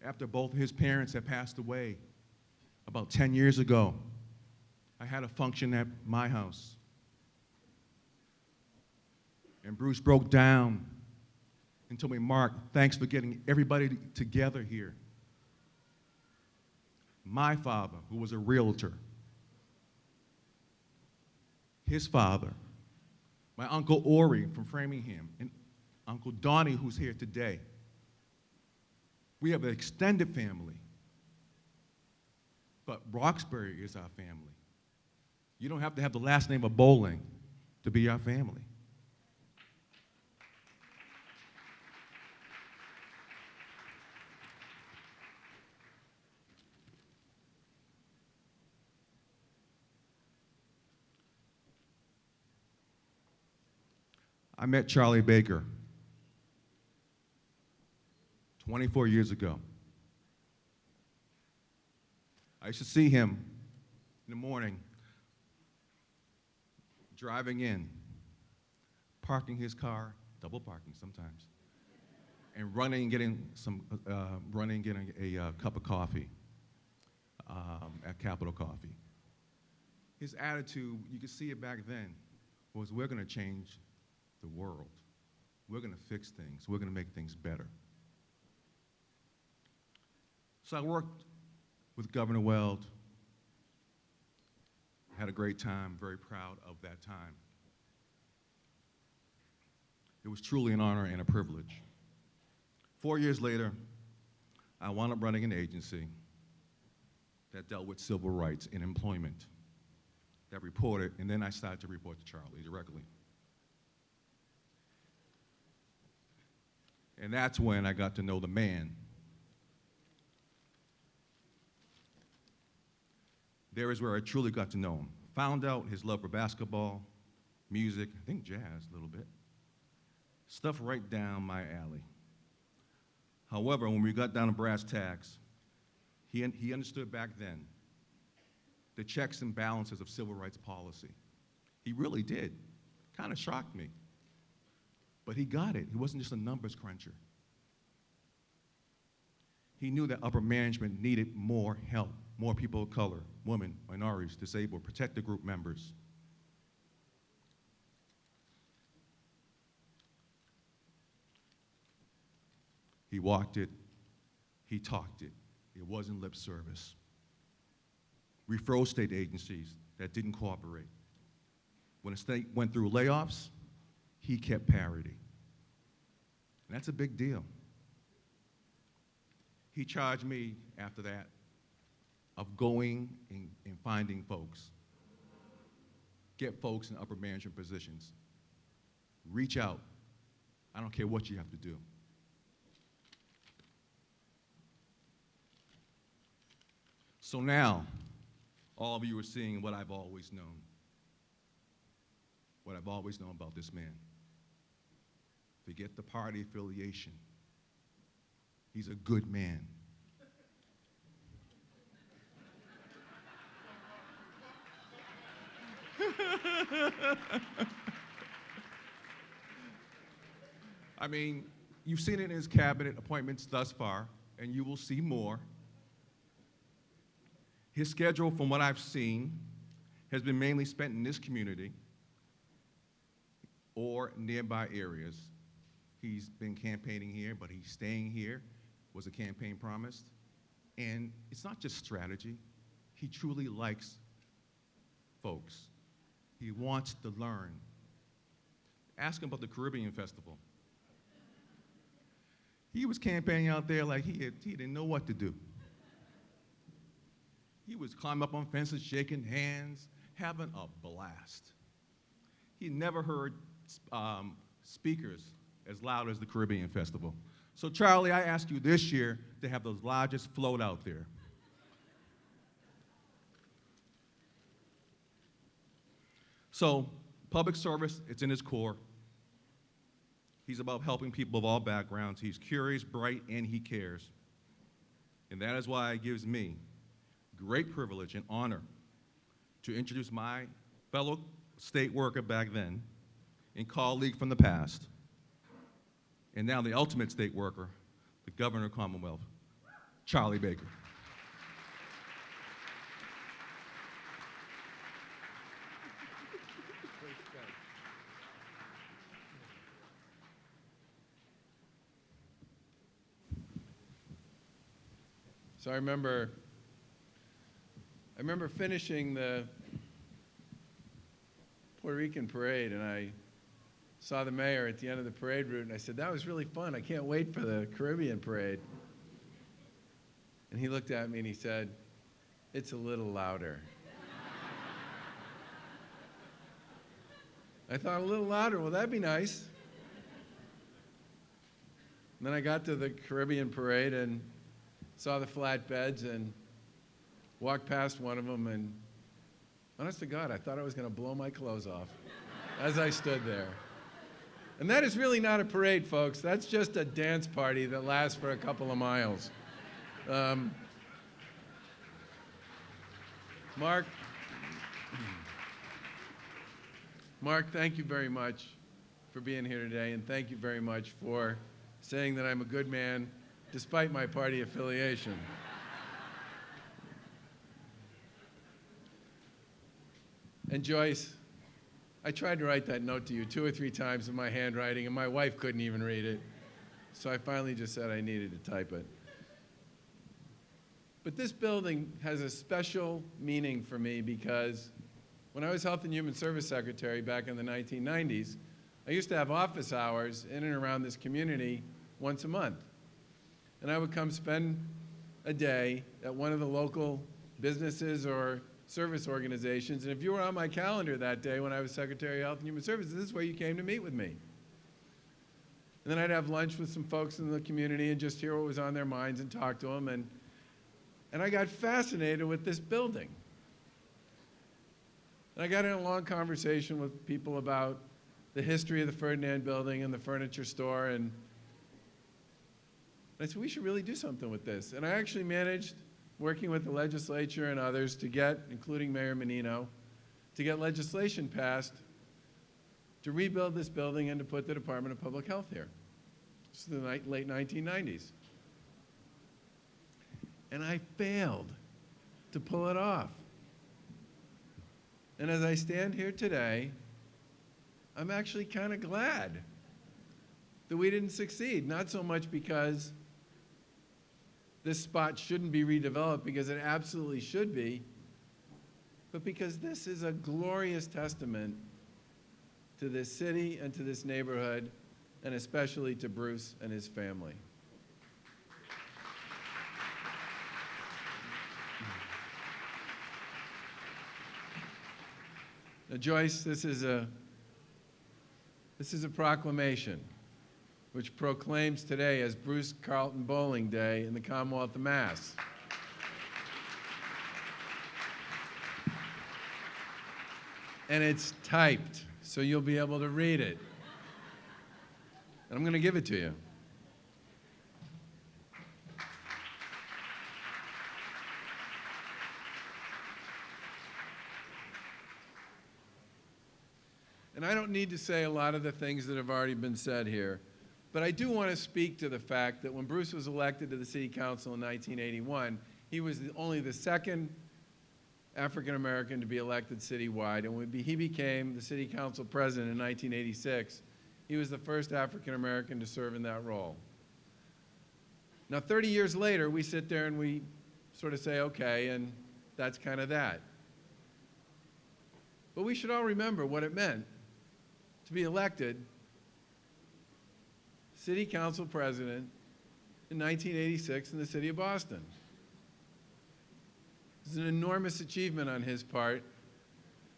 after both his parents had passed away about 10 years ago. I had a function at my house. And Bruce broke down and told me, "Mark, thanks for getting everybody together here." My father, who was a realtor, his father, my Uncle Ori from Framingham, and Uncle Donnie, who's here today. We have an extended family, but Roxbury is our family. You don't have to have the last name of Bolling to be our family. I met Charlie Baker 24 years ago. I used to see him in the morning driving in, parking his car, double parking sometimes, and running and getting a cup of coffee at Capital Coffee. His attitude, you could see it back then, was we're going to change the world. We're going to fix things. We're going to make things better. So I worked with Governor Weld. Had a great time, very proud of that time. It was truly an honor and a privilege. 4 years later, I wound up running an agency that dealt with civil rights in employment, that reported, and then I started to report to Charlie directly. And that's when I got to know the man. There is where I truly got to know him. Found out his love for basketball, music, I think jazz a little bit. Stuff right down my alley. However, when we got down to brass tacks, he understood back then the checks and balances of civil rights policy. He really did. Kind of shocked me. But he got it. He wasn't just a numbers cruncher. He knew that upper management needed more help, more people of color, women, minorities, disabled, protected group members. He walked it, he talked it. It wasn't lip service. We froze state agencies that didn't cooperate. When a state went through layoffs, he kept parity. And that's a big deal. He charged me after that of going and finding folks. Get folks in upper management positions. Reach out. I don't care what you have to do. So now, all of you are seeing what I've always known. What I've always known about this man. Forget the party affiliation. He's a good man. I mean, you've seen it in his cabinet appointments thus far, and you will see more. His schedule, from what I've seen, has been mainly spent in this community or nearby areas. He's been campaigning here, but he's staying here, was a campaign promise. And it's not just strategy. He truly likes folks. He wants to learn. Ask him about the Caribbean Festival. He was campaigning out there like he didn't know what to do. He was climbing up on fences, shaking hands, having a blast. He never heard speakers as loud as the Caribbean Festival. So Charlie, I ask you this year to have the largest float out there. So public service, it's in his core. He's about helping people of all backgrounds. He's curious, bright, and he cares. And that is why it gives me great privilege and honor to introduce my fellow state worker back then and colleague from the past, and now the ultimate state worker, the Governor of the Commonwealth, Charlie Baker. So I remember finishing the Puerto Rican parade, and I saw the mayor at the end of the parade route, and I said, "That was really fun. I can't wait for the Caribbean parade." And he looked at me and he said, "It's a little louder." I thought, a little louder, well, that'd be nice. And then I got to the Caribbean parade and saw the flatbeds and walked past one of them, and honest to God, I thought I was going to blow my clothes off as I stood there. And that is really not a parade, folks. That's just a dance party that lasts for a couple of miles. Mark, thank you very much for being here today, and thank you very much for saying that I'm a good man despite my party affiliation. And Joyce, I tried to write that note to you 2 or 3 times in my handwriting, and my wife couldn't even read it. So I finally just said I needed to type it. But this building has a special meaning for me because when I was Health and Human Service Secretary back in the 1990s, I used to have office hours in and around this community once a month. And I would come spend a day at one of the local businesses or service organizations, and if you were on my calendar that day when I was Secretary of Health and Human Services, this is where you came to meet with me. And then I'd have lunch with some folks in the community and just hear what was on their minds and talk to them, and I got fascinated with this building. And I got in a long conversation with people about the history of the Ferdinand Building and the furniture store, and I said, we should really do something with this. And I actually managed, working with the legislature and others, to get, including Mayor Menino, to get legislation passed to rebuild this building and to put the Department of Public Health here. This is the late 1990s. And I failed to pull it off. And as I stand here today, I'm actually kind of glad that we didn't succeed. Not so much because this spot shouldn't be redeveloped, because it absolutely should be, but because this is a glorious testament to this city and to this neighborhood, and especially to Bruce and his family. Now, Joyce, this is a proclamation which proclaims today as Bruce Carlton Bowling Day in the Commonwealth of Mass. and it's typed, so you'll be able to read it. And I'm going to give it to you. And I don't need to say a lot of the things that have already been said here, but I do want to speak to the fact that when Bruce was elected to the City Council in 1981, he was only the second African American to be elected citywide, and when he became the City Council President in 1986, he was the first African American to serve in that role. Now, 30 years later, we sit there and we sort of say, okay, and that's kind of that. But we should all remember what it meant to be elected City Council President in 1986 in the city of Boston. It was an enormous achievement on his part,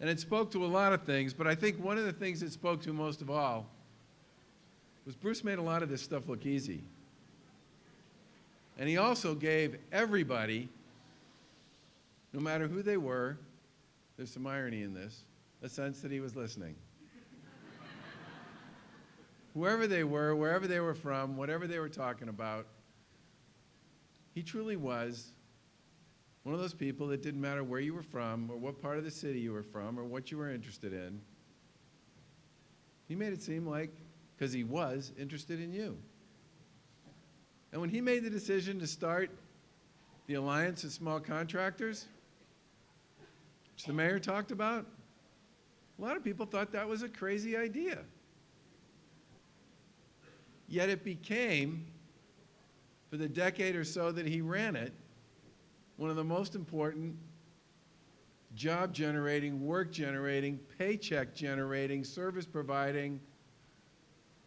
and it spoke to a lot of things, but I think one of the things it spoke to most of all was Bruce made a lot of this stuff look easy. And he also gave everybody, no matter who they were, there's some irony in this, a sense that he was listening. Whoever they were, wherever they were from, whatever they were talking about, he truly was one of those people that didn't matter where you were from or what part of the city you were from or what you were interested in. He made it seem like, because he was interested in you. And when he made the decision to start the Alliance of Small Contractors, which the mayor talked about, a lot of people thought that was a crazy idea. Yet it became, for the decade or so that he ran it, one of the most important job-generating, work-generating, paycheck-generating, service-providing,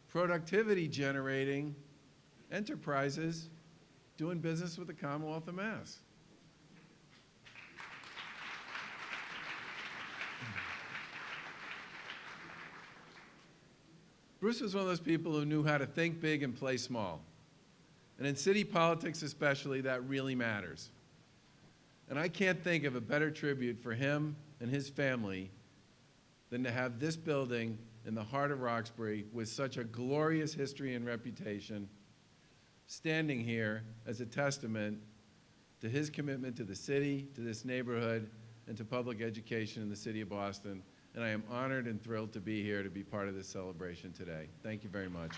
productivity-generating enterprises doing business with the Commonwealth of Mass. Bruce was one of those people who knew how to think big and play small. And in city politics especially, that really matters. And I can't think of a better tribute for him and his family than to have this building in the heart of Roxbury with such a glorious history and reputation standing here as a testament to his commitment to the city, to this neighborhood, and to public education in the city of Boston. And I am honored and thrilled to be here to be part of this celebration today. Thank you very much.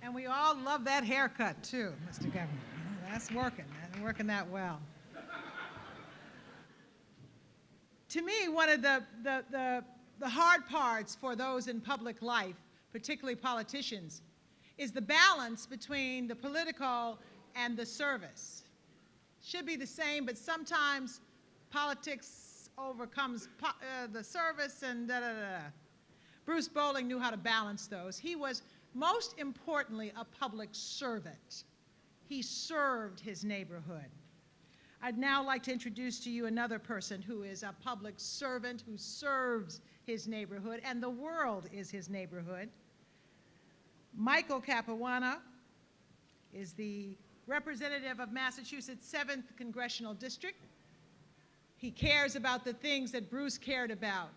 And we all love that haircut too, Mr. Governor. That's working that well. To me, one of the hard parts for those in public life, particularly politicians, is the balance between the political and the service. Should be the same, but sometimes politics overcomes the service and da-da-da. Bruce Bolling knew how to balance those. He was, most importantly, a public servant. He served his neighborhood. I'd now like to introduce to you another person who is a public servant who serves his neighborhood, and the world is his neighborhood. Michael Capuano is the representative of Massachusetts' 7th Congressional District. He cares about the things that Bruce cared about.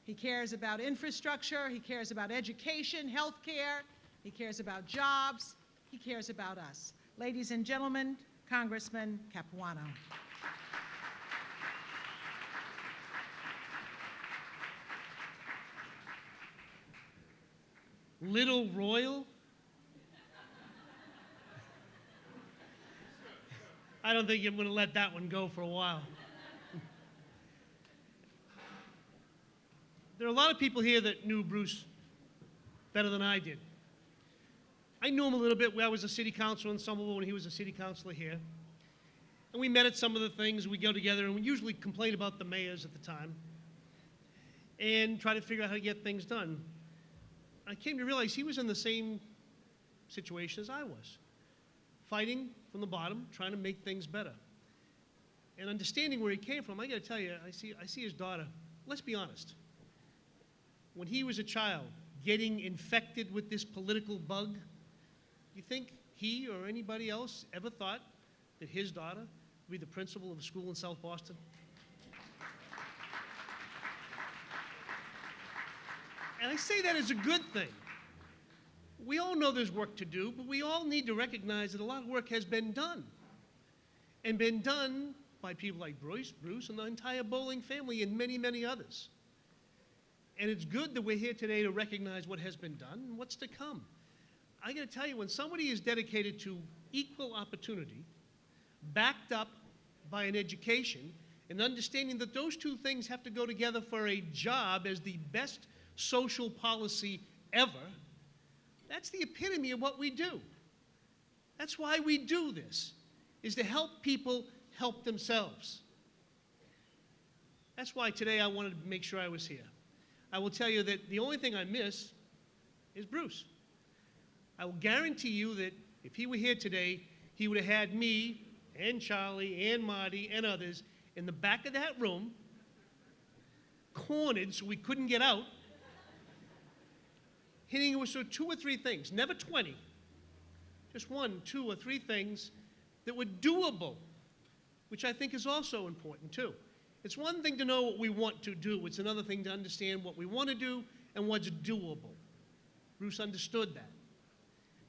He cares about infrastructure, he cares about education, health care, he cares about jobs, he cares about us. Ladies and gentlemen, Congressman Capuano. Little Royal? I don't think I'm going to let that one go for a while. There are a lot of people here that knew Bruce better than I did. I knew him a little bit. I was a city councilor in Somerville when he was a city councilor here. And we met at some of the things. We go together, and we usually complain about the mayors at the time and try to figure out how to get things done. I came to realize he was in the same situation as I was, fighting from the bottom, trying to make things better. And understanding where he came from, I got to tell you, I see his daughter. Let's be honest. When he was a child, getting infected with this political bug, you think he or anybody else ever thought that his daughter would be the principal of a school in South Boston? And I say that as a good thing. We all know there's work to do, but we all need to recognize that a lot of work has been done. And been done by people like Bruce, and the entire Bolling family and many, many others. And it's good that we're here today to recognize what has been done and what's to come. I gotta tell you, when somebody is dedicated to equal opportunity, backed up by an education, and understanding that those two things have to go together for a job as the best social policy ever, that's the epitome of what we do. That's why we do this, is to help people help themselves. That's why today I wanted to make sure I was here. I will tell you that the only thing I miss is Bruce. I will guarantee you that if he were here today, he would have had me and Charlie and Marty and others in the back of that room, cornered so we couldn't get out, hitting us with 2 or 3 things, never 20, just 1, 2, or 3 things that were doable, which I think is also important too. It's one thing to know what we want to do, it's another thing to understand what we want to do and what's doable. Bruce understood that.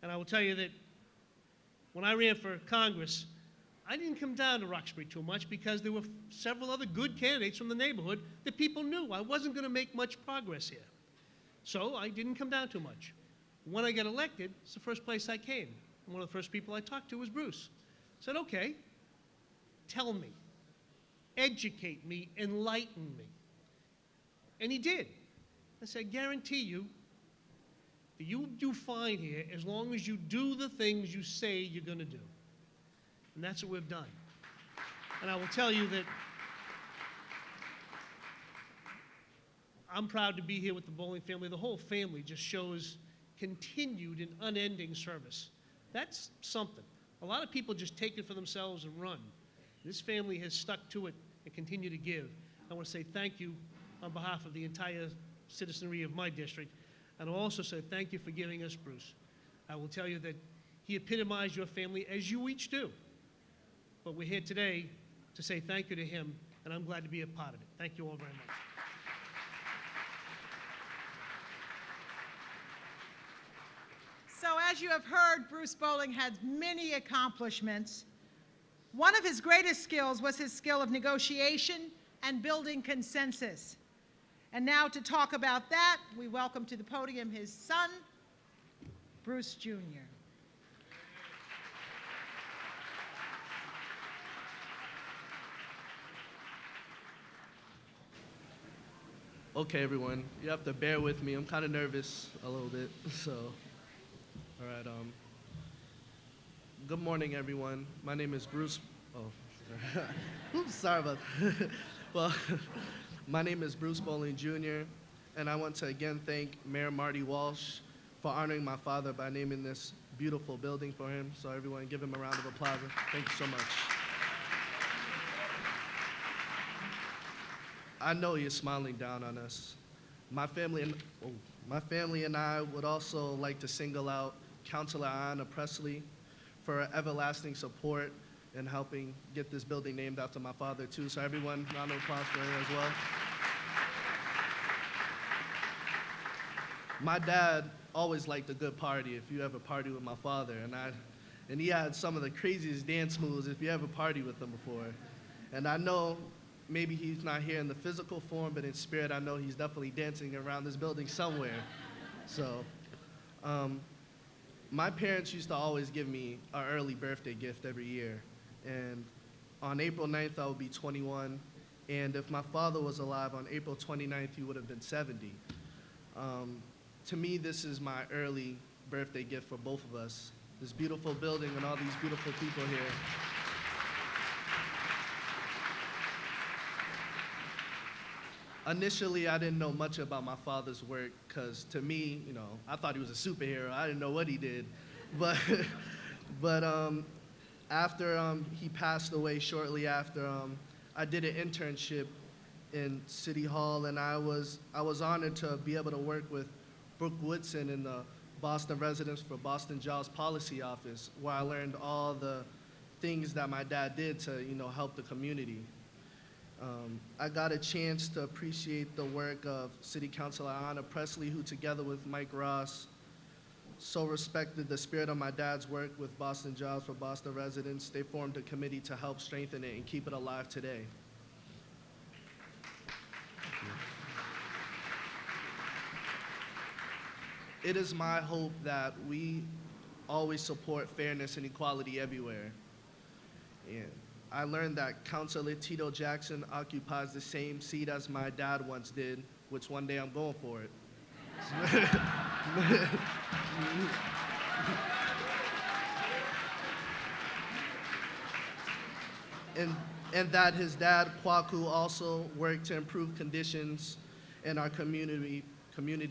And I will tell you that when I ran for Congress, I didn't come down to Roxbury too much because there were several other good candidates from the neighborhood that people knew. I wasn't going to make much progress here. So I didn't come down too much. When I got elected, it's the first place I came. And one of the first people I talked to was Bruce. I said, okay, tell me, educate me, enlighten me. And he did. I said, I guarantee you that you do fine here as long as you do the things you say you're going to do. And that's what we've done. And I will tell you that I'm proud to be here with the Bolling family. The whole family just shows continued and unending service. That's something. A lot of people just take it for themselves and run. This family has stuck to it and continue to give. I want to say thank you on behalf of the entire citizenry of my district. And I'll also say thank you for giving us Bruce. I will tell you that he epitomized your family, as you each do. But we're here today to say thank you to him, and I'm glad to be a part of it. Thank you all very much. So as you have heard, Bruce Bolling had many accomplishments. One of his greatest skills was his skill of negotiation and building consensus. And now to talk about that, we welcome to the podium his son, Bruce Jr. Okay, everyone, you have to bear with me. I'm kind of nervous a little bit, so, all right. Good morning, everyone. My name is Bruce. Oh, oops, sorry about that. Well, my name is Bruce Bolling Jr., and I want to again thank Mayor Marty Walsh for honoring my father by naming this beautiful building for him. So everyone, give him a round of applause. Thank you so much. I know you're smiling down on us. My family and I would also like to single out Councilor Anna Presley for her everlasting support in helping get this building named after my father, too. So everyone, round of applause for her as well. My dad always liked a good party if you ever party with my father, and he had some of the craziest dance moves if you ever partied with him before. And I know maybe he's not here in the physical form, but in spirit, I know he's definitely dancing around this building somewhere. So, my parents used to always give me an early birthday gift every year. And on April 9th, I would be 21. And if my father was alive on April 29th, he would have been 70. To me, this is my early birthday gift for both of us. This beautiful building and all these beautiful people here. Initially, I didn't know much about my father's work because to me, you know, I thought he was a superhero. I didn't know what he did. But, after he passed away shortly after, I did an internship in City Hall, and I was honored to be able to work with Brooke Woodson in the Boston Residents for Boston Jobs Policy Office, where I learned all the things that my dad did to, help the community. I got a chance to appreciate the work of City Councilor Anna Presley, who together with Mike Ross, so respected the spirit of my dad's work with Boston Jobs for Boston Residents. They formed a committee to help strengthen it and keep it alive today. It is my hope that we always support fairness and equality everywhere. And I learned that Councilor Tito Jackson occupies the same seat as my dad once did, which one day I'm going for it. and that his dad, Kwaku, also worked to improve conditions in our community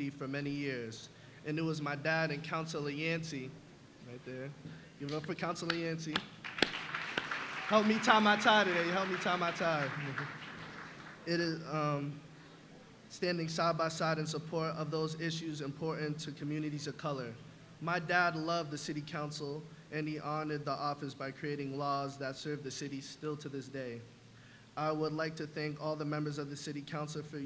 for many years. And it was my dad and Councilor Yancey, right there. Give it up for Councilor Yancey. Help me tie my tie today. Help me tie my tie. It is standing side by side in support of those issues important to communities of color. My dad loved the city council, and he honored the office by creating laws that serve the city still to this day. I would like to thank all the members of the city council for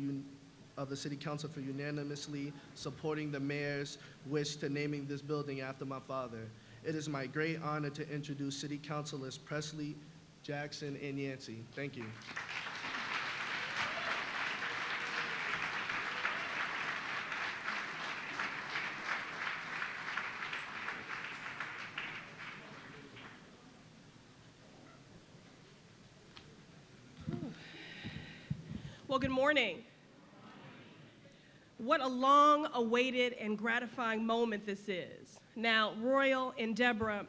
unanimously supporting the mayor's wish to naming this building after my father. It is my great honor to introduce City Councilors Presley, Jackson, and Yancey. Thank you. Well, good morning. What a long-awaited and gratifying moment this is. Now, Royal and Deborah,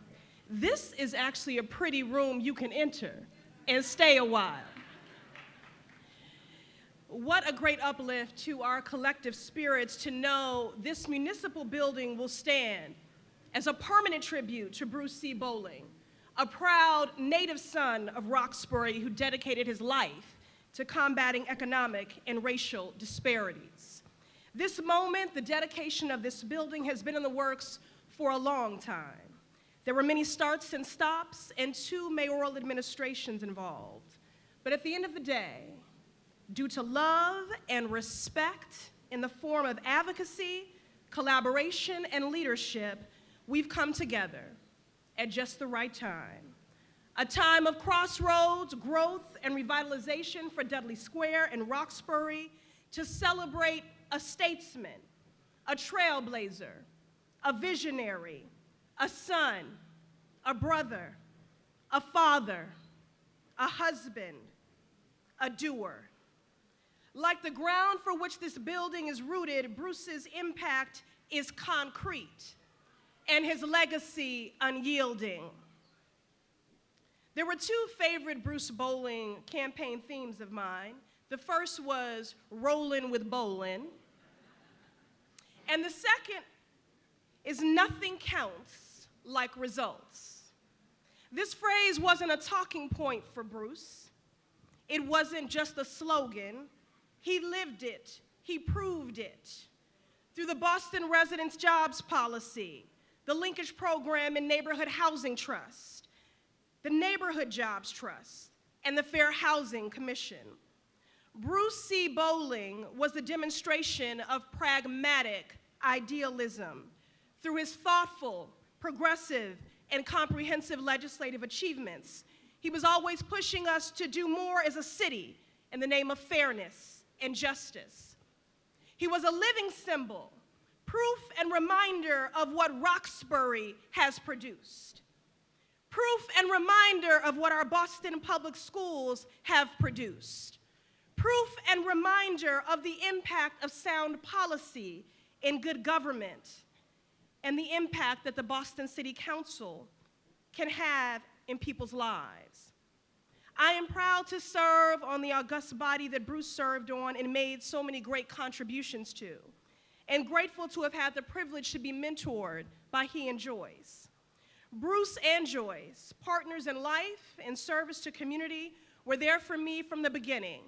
this is actually a pretty room you can enter and stay a while. What a great uplift to our collective spirits to know this municipal building will stand as a permanent tribute to Bruce C. Bolling, a proud native son of Roxbury who dedicated his life to combating economic and racial disparities. This moment, the dedication of this building, has been in the works for a long time. There were many starts and stops and 2 mayoral administrations involved. But at the end of the day, due to love and respect in the form of advocacy, collaboration, and leadership, we've come together at just the right time. A time of crossroads, growth, and revitalization for Dudley Square and Roxbury to celebrate a statesman, a trailblazer, a visionary, a son, a brother, a father, a husband, a doer. Like the ground for which this building is rooted, Bruce's impact is concrete and his legacy unyielding. There were 2 favorite Bruce Bolling campaign themes of mine. The first was "Rollin' with Bolin'," and the second is "Nothing counts like results." This phrase wasn't a talking point for Bruce. It wasn't just a slogan. He lived it. He proved it. Through the Boston Residents Jobs Policy, the Linkage Program and Neighborhood Housing Trust, the Neighborhood Jobs Trust, and the Fair Housing Commission. Bruce C. Bolling was a demonstration of pragmatic idealism through his thoughtful, progressive, and comprehensive legislative achievements. He was always pushing us to do more as a city in the name of fairness and justice. He was a living symbol, proof and reminder of what Roxbury has produced. Proof and reminder of what our Boston public schools have produced. Proof and reminder of the impact of sound policy and good government, and the impact that the Boston City Council can have in people's lives. I am proud to serve on the august body that Bruce served on and made so many great contributions to, and grateful to have had the privilege to be mentored by he and Joyce. Bruce and Joyce, partners in life and service to community, were there for me from the beginning,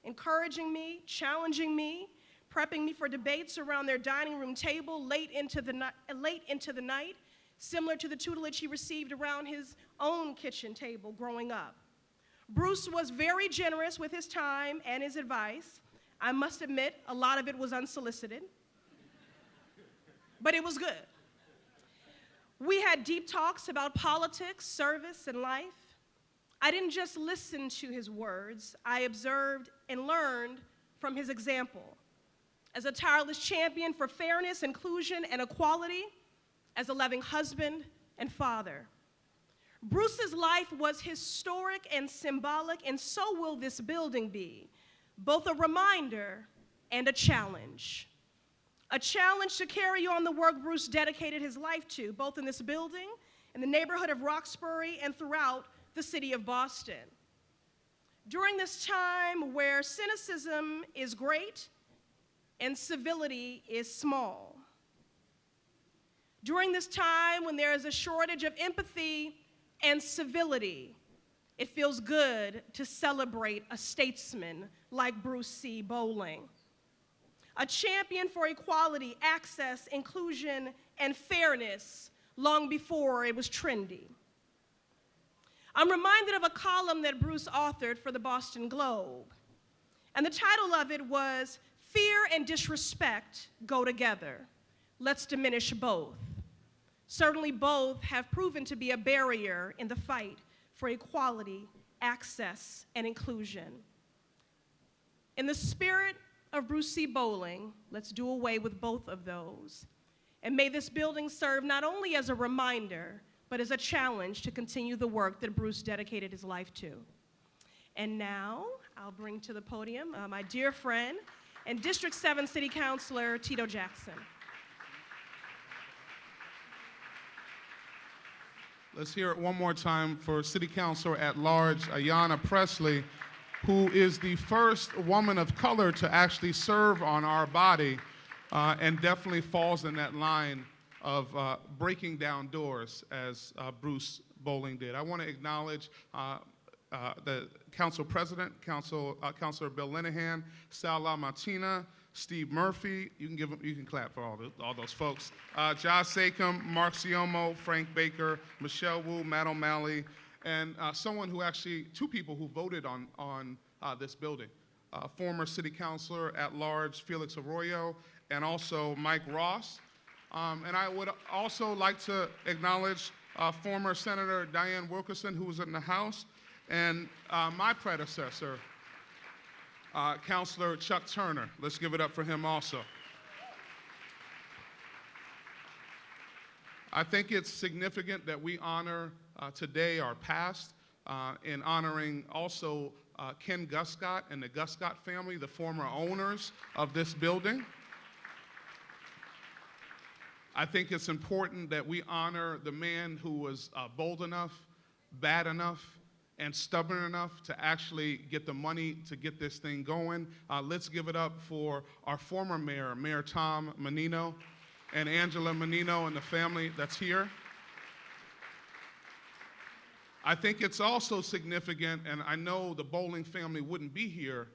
encouraging me, challenging me, prepping me for debates around their dining room table late into the night, similar to the tutelage he received around his own kitchen table growing up. Bruce was very generous with his time and his advice. I must admit, a lot of it was unsolicited, but it was good. We had deep talks about politics, service, and life. I didn't just listen to his words, I observed and learned from his example. As a tireless champion for fairness, inclusion, and equality, as a loving husband and father. Bruce's life was historic and symbolic, and so will this building be, both a reminder and a challenge. A challenge to carry on the work Bruce dedicated his life to, both in this building, in the neighborhood of Roxbury, and throughout the city of Boston. During this time where cynicism is great and civility is small. During this time when there is a shortage of empathy and civility, it feels good to celebrate a statesman like Bruce C. Bolling, a champion for equality, access, inclusion, and fairness long before it was trendy. I'm reminded of a column that Bruce authored for the Boston Globe, and the title of it was, "Fear and Disrespect Go Together. Let's Diminish Both." Certainly both have proven to be a barrier in the fight for equality, access, and inclusion. In the spirit of Bruce C. Bolling, let's do away with both of those. And may this building serve not only as a reminder, but as a challenge to continue the work that Bruce dedicated his life to. And now, I'll bring to the podium my dear friend and District 7 City Councilor, Tito Jackson. Let's hear it one more time for City Councilor at Large, Ayanna Presley, who is the first woman of color to actually serve on our body and definitely falls in that line of breaking down doors as Bruce Bolling did. I want to acknowledge the Council President, Councilor Bill Linehan, Sal LaMartina, Steve Murphy. You can clap for all those folks. Josh Sakem, Mark Siomo, Frank Baker, Michelle Wu, Matt O'Malley, and two people who voted on this building. Former City Councilor at Large Felix Arroyo, and also Mike Ross. And I would also like to acknowledge former Senator Diane Wilkerson, who was in the House, and my predecessor, Councilor Chuck Turner. Let's give it up for him also. I think it's significant that we honor today our past in honoring also Ken Guscott and the Guscott family, the former owners of this building. I think it's important that we honor the man who was bold enough, bad enough, and stubborn enough to actually get the money to get this thing going. Let's give it up for our former mayor, Mayor Tom Menino, and Angela Menino and the family that's here. I think it's also significant, and I know the Bolling family wouldn't be here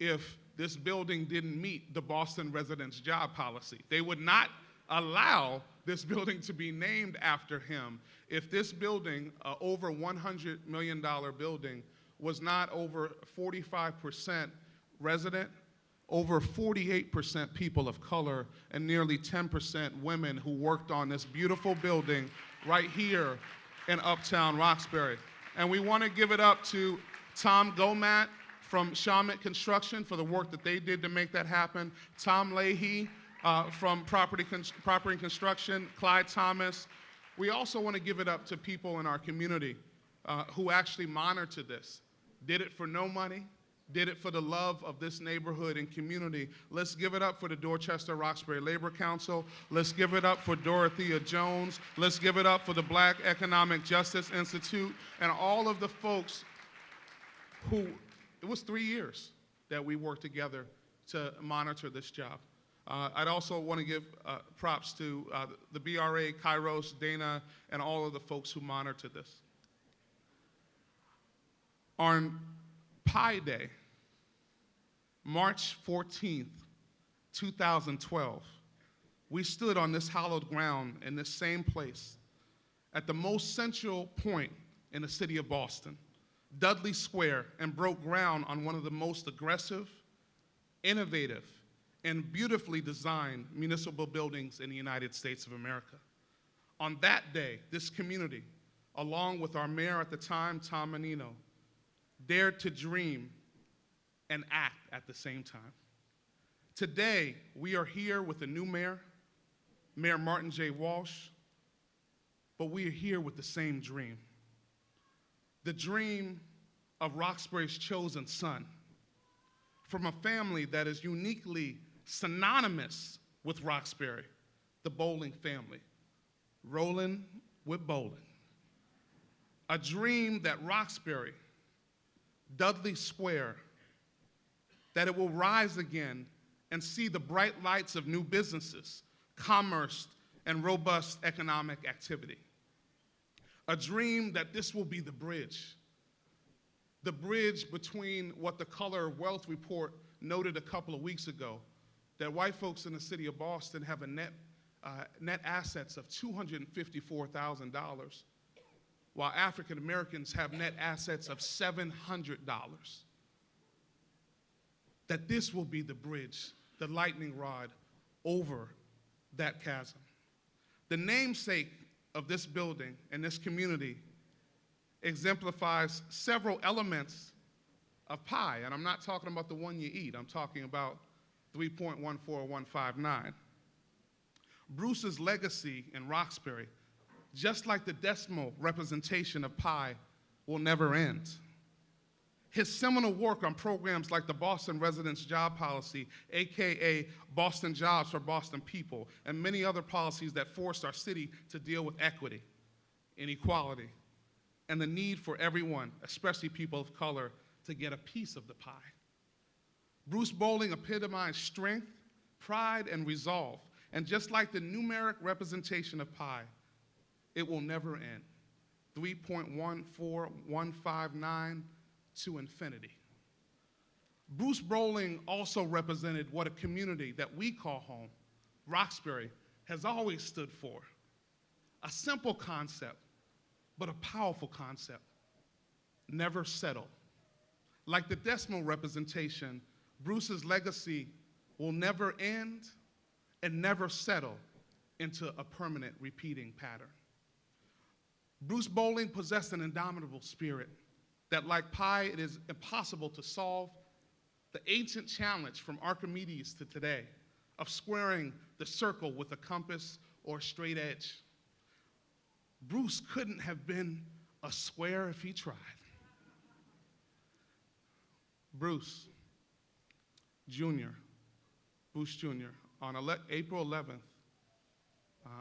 if this building didn't meet the Boston residents' job policy. They would not allow this building to be named after him if this building, over $100 million building, was not over 45% resident, over 48% people of color, and nearly 10% women who worked on this beautiful building right here in Uptown Roxbury. And we want to give it up to Tom Gomat from Shawmut Construction for the work that they did to make that happen, Tom Leahy from Property and Construction, Clyde Thomas. We also want to give it up to people in our community who actually monitored this, did it for no money, did it for the love of this neighborhood and community. Let's give it up for the Dorchester-Roxbury Labor Council. Let's give it up for Dorothea Jones. Let's give it up for the Black Economic Justice Institute and all of the folks who, it was 3 years that we worked together to monitor this job. I'd also want to give props to the BRA, Kairos, Dana, and all of the folks who monitored this. On Pi Day, March 14th, 2012, we stood on this hallowed ground in this same place at the most central point in the city of Boston, Dudley Square, and broke ground on one of the most aggressive, innovative, and beautifully designed municipal buildings in the United States of America. On that day, this community, along with our mayor at the time, Tom Menino, dared to dream and act at the same time. Today, we are here with a new mayor, Mayor Martin J. Walsh, but we are here with the same dream. The dream of Roxbury's chosen son, from a family that is uniquely synonymous with Roxbury, the Bolling family, rolling with bowling. A dream that Roxbury, Dudley Square, that it will rise again and see the bright lights of new businesses, commerce, and robust economic activity. A dream that this will be the bridge between what the Color of Wealth report noted a couple of weeks ago, that white folks in the city of Boston have a net assets of $254,000, while African Americans have net assets of $700. That this will be the bridge, the lightning rod over that chasm. The namesake of this building and this community exemplifies several elements of pi, and I'm not talking about the one you eat, I'm talking about 3.14159. Bruce's legacy in Roxbury, just like the decimal representation of pi, will never end. His seminal work on programs like the Boston Residents Job Policy, AKA Boston Jobs for Boston People, and many other policies that forced our city to deal with equity, inequality, and the need for everyone, especially people of color, to get a piece of the pie. Bruce Bolling epitomized strength, pride, and resolve, and just like the numeric representation of pi, it will never end. 3.14159 to infinity. Bruce Bolling also represented what a community that we call home, Roxbury, has always stood for. A simple concept, but a powerful concept. Never settle. Like the decimal representation, Bruce's legacy will never end and never settle into a permanent repeating pattern. Bruce Bolling possessed an indomitable spirit that, like pi, it is impossible to solve the ancient challenge from Archimedes to today of squaring the circle with a compass or a straight edge. Bruce couldn't have been a square if he tried. Bruce Jr., on April 11th,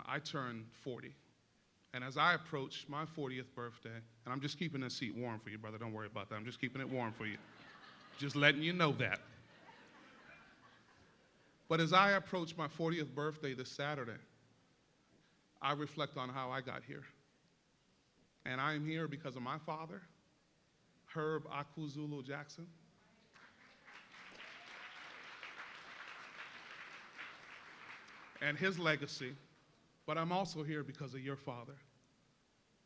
I turned 40. And as I approach my 40th birthday, and I'm just keeping this seat warm for you, brother, don't worry about that. I'm just keeping it warm for you. Just letting you know that. But as I approach my 40th birthday this Saturday, I reflect on how I got here. And I am here because of my father, Herb Akuzulu Jackson. And his legacy, but I'm also here because of your father.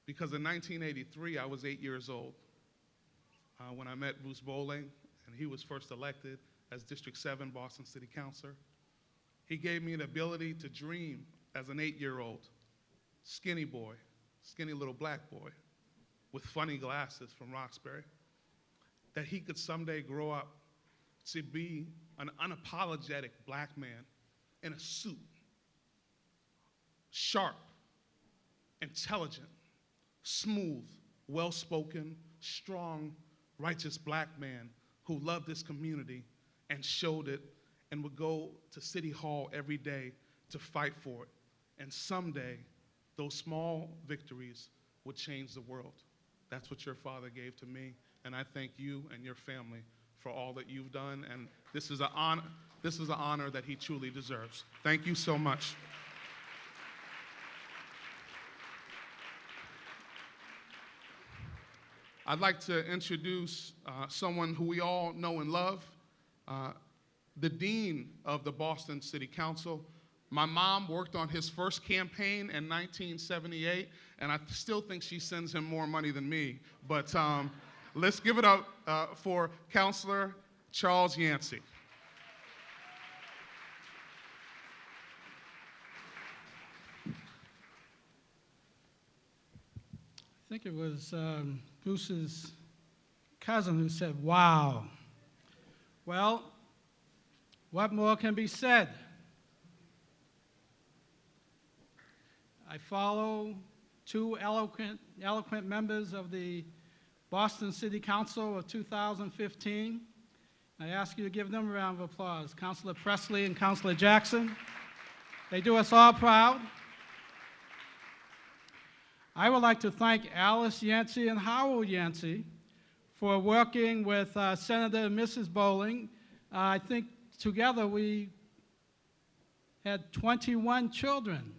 Because in 1983, I was 8 years old when I met Bruce Bolling, and he was first elected as District 7 Boston City Councilor. He gave me an ability to dream as an 8-year-old, skinny boy, skinny little black boy, with funny glasses from Roxbury, that he could someday grow up to be an unapologetic black man in a suit, sharp, intelligent, smooth, well-spoken, strong, righteous black man who loved this community and showed it and would go to City Hall every day to fight for it. And someday, those small victories would change the world. That's what your father gave to me, and I thank you and your family for all that you've done, and this is an honor that he truly deserves. Thank you so much. I'd like to introduce someone who we all know and love, the dean of the Boston City Council. My mom worked on his first campaign in 1978, and I still think she sends him more money than me. But let's give it up for Councilor Charles Yancey. I think it was Bruce's cousin who said, "Wow." Well, what more can be said? I follow two eloquent members of the Boston City Council of 2015. I ask you to give them a round of applause. Councilor Presley and Councilor Jackson. They do us all proud. I would like to thank Alice Yancey and Howard Yancey for working with Senator and Mrs. Bolling. I think together we had 21 children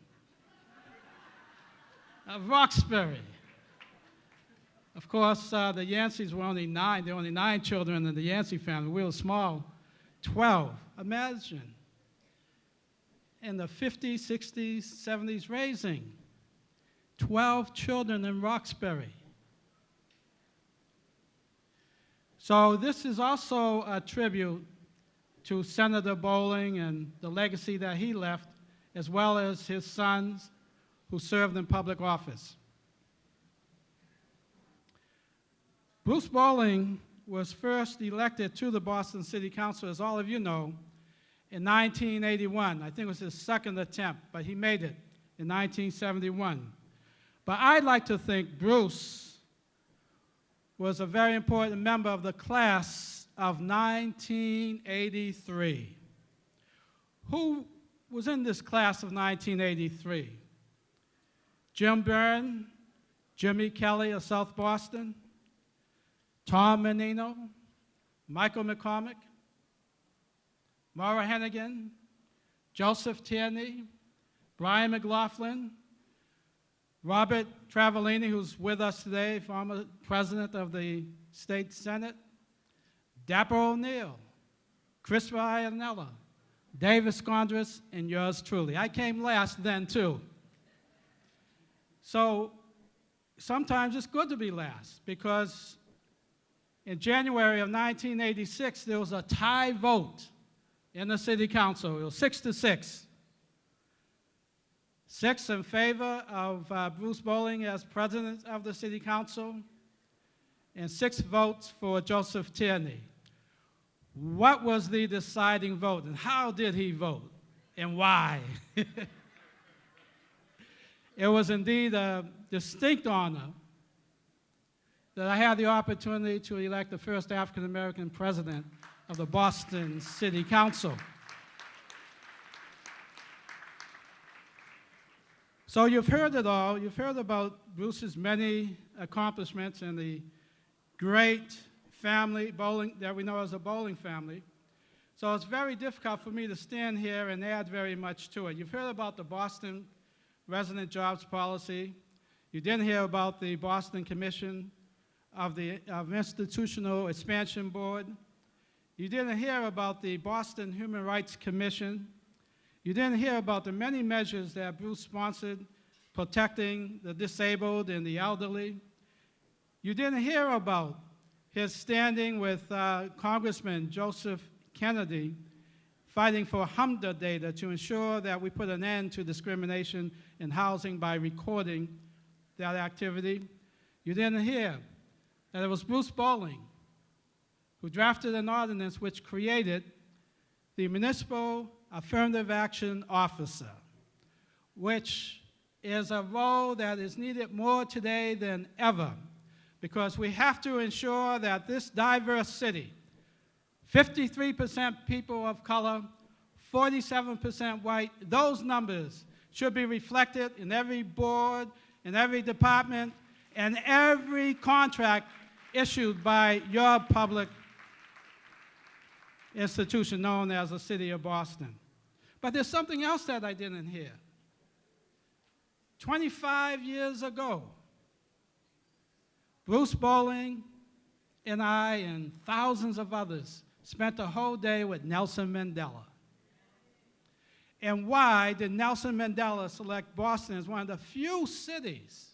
of Roxbury. Of course, the Yanceys were only 9. There were only 9 children in the Yancey family. We were small, 12. Imagine in the 50s, 60s, 70s raising 12 children in Roxbury. So this is also a tribute to Senator Bolling and the legacy that he left, as well as his sons who served in public office. Bruce Bolling was first elected to the Boston City Council, as all of you know, in 1981. I think it was his second attempt, but he made it in 1971. But I'd like to think Bruce was a very important member of the class of 1983. Who was in this class of 1983? Jim Byrne, Jimmy Kelly of South Boston, Tom Menino, Michael McCormick, Maura Hennigan, Joseph Tierney, Brian McLaughlin, Robert Travellini, who's with us today, former president of the State Senate, Dapper O'Neill, Chris Iannella, David Scondras, and yours truly. I came last then, too. So sometimes it's good to be last, because in January of 1986, there was a tie vote in the City Council. It was 6-6. 6 in favor of Bruce Bolling as president of the City Council, and 6 votes for Joseph Tierney. What was the deciding vote, and how did he vote, and why? It was indeed a distinct honor that I had the opportunity to elect the first African-American president of the Boston City Council. So you've heard it all. You've heard about Bruce's many accomplishments and the great family Bolling that we know as the Bolling family. So it's very difficult for me to stand here and add very much to it. You've heard about the Boston Resident Jobs Policy. You didn't hear about the Boston Commission of Institutional Expansion Board. You didn't hear about the Boston Human Rights Commission. You didn't hear about the many measures that Bruce sponsored protecting the disabled and the elderly. You didn't hear about his standing with Congressman Joseph Kennedy fighting for HMDA data to ensure that we put an end to discrimination in housing by recording that activity. You didn't hear that it was Bruce Bolling who drafted an ordinance which created the Municipal Affirmative Action Officer, which is a role that is needed more today than ever, because we have to ensure that this diverse city, 53% people of color, 47% white, those numbers should be reflected in every board, in every department, and every contract issued by your public institution known as the City of Boston. But there's something else that I didn't hear. 25 years ago, Bruce Bolling and I and thousands of others spent a whole day with Nelson Mandela. And why did Nelson Mandela select Boston as one of the few cities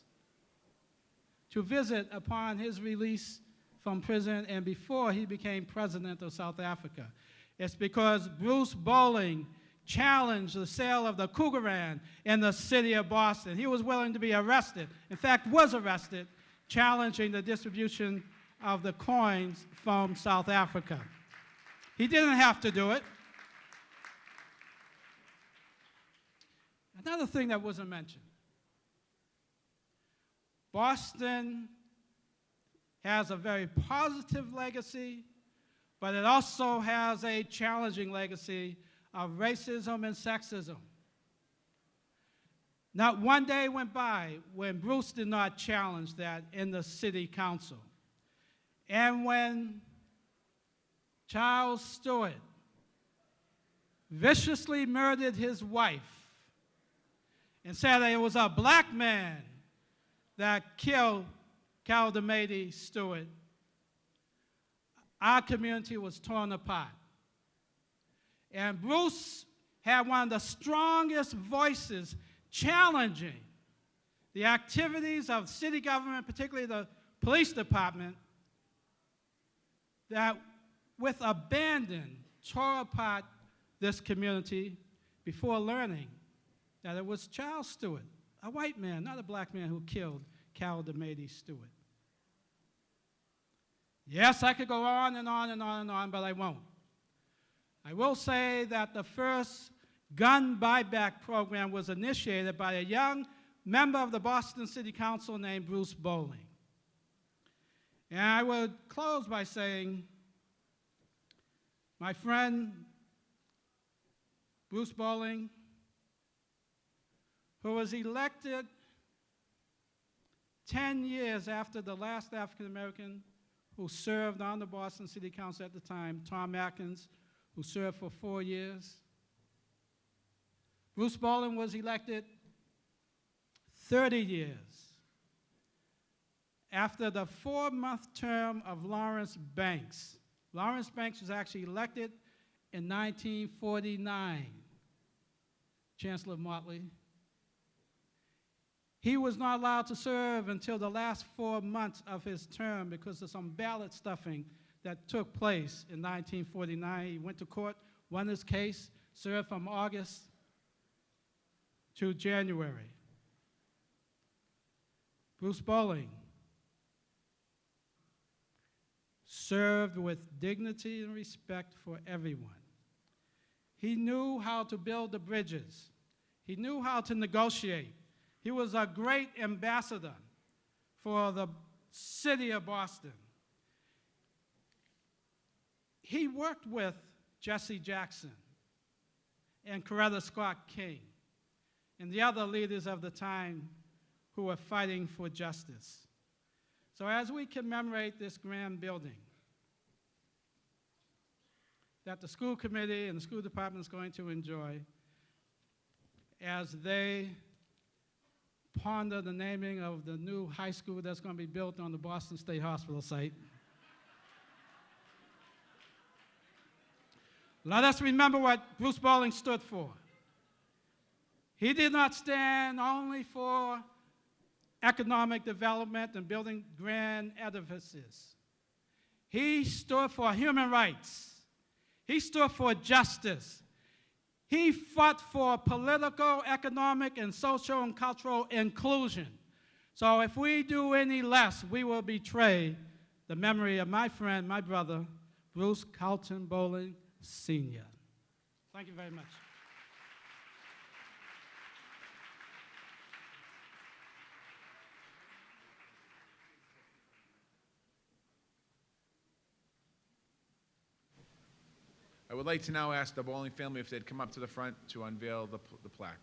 to visit upon his release from prison and before he became president of South Africa? It's because Bruce Bolling challenged the sale of the Krugerrand in the city of Boston. He was willing to be arrested, in fact, was arrested, challenging the distribution of the coins from South Africa. He didn't have to do it. Another thing that wasn't mentioned, Boston has a very positive legacy, but it also has a challenging legacy of racism and sexism. Not one day went by when Bruce did not challenge that in the city council. And when Charles Stewart viciously murdered his wife and said that it was a black man that killed Caldemady Stewart, our community was torn apart. And Bruce had one of the strongest voices challenging the activities of city government, particularly the police department, that with abandon tore apart this community before learning that it was Charles Stewart, a white man, not a black man, who killed Caldemady Stewart. Yes, I could go on and on and on and on, but I won't. I will say that the first gun buyback program was initiated by a young member of the Boston City Council named Bruce Bolling. And I would close by saying, my friend Bruce Bolling, who was elected 10 years after the last African American who served on the Boston City Council at the time, Tom Atkins, who served for 4 years. Bruce Bolling was elected 30 years after the 4-month term of Lawrence Banks. Lawrence Banks was actually elected in 1949, Chancellor Motley. He was not allowed to serve until the last 4 months of his term because of some ballot stuffing that took place in 1949. He went to court, won his case, served from August to January. Bruce Bolling served with dignity and respect for everyone. He knew how to build the bridges. He knew how to negotiate. He was a great ambassador for the city of Boston. He worked with Jesse Jackson and Coretta Scott King and the other leaders of the time who were fighting for justice. So as we commemorate this grand building that the school committee and the school department is going to enjoy as they ponder the naming of the new high school that's going to be built on the Boston State Hospital site, let us remember what Bruce Bolling stood for. He did not stand only for economic development and building grand edifices. He stood for human rights. He stood for justice. He fought for political, economic, and social and cultural inclusion. So if we do any less, we will betray the memory of my friend, my brother, Bruce Carlton Bolling, Sr. Thank you very much. I would like to now ask the Bolling family if they'd come up to the front to unveil the plaque.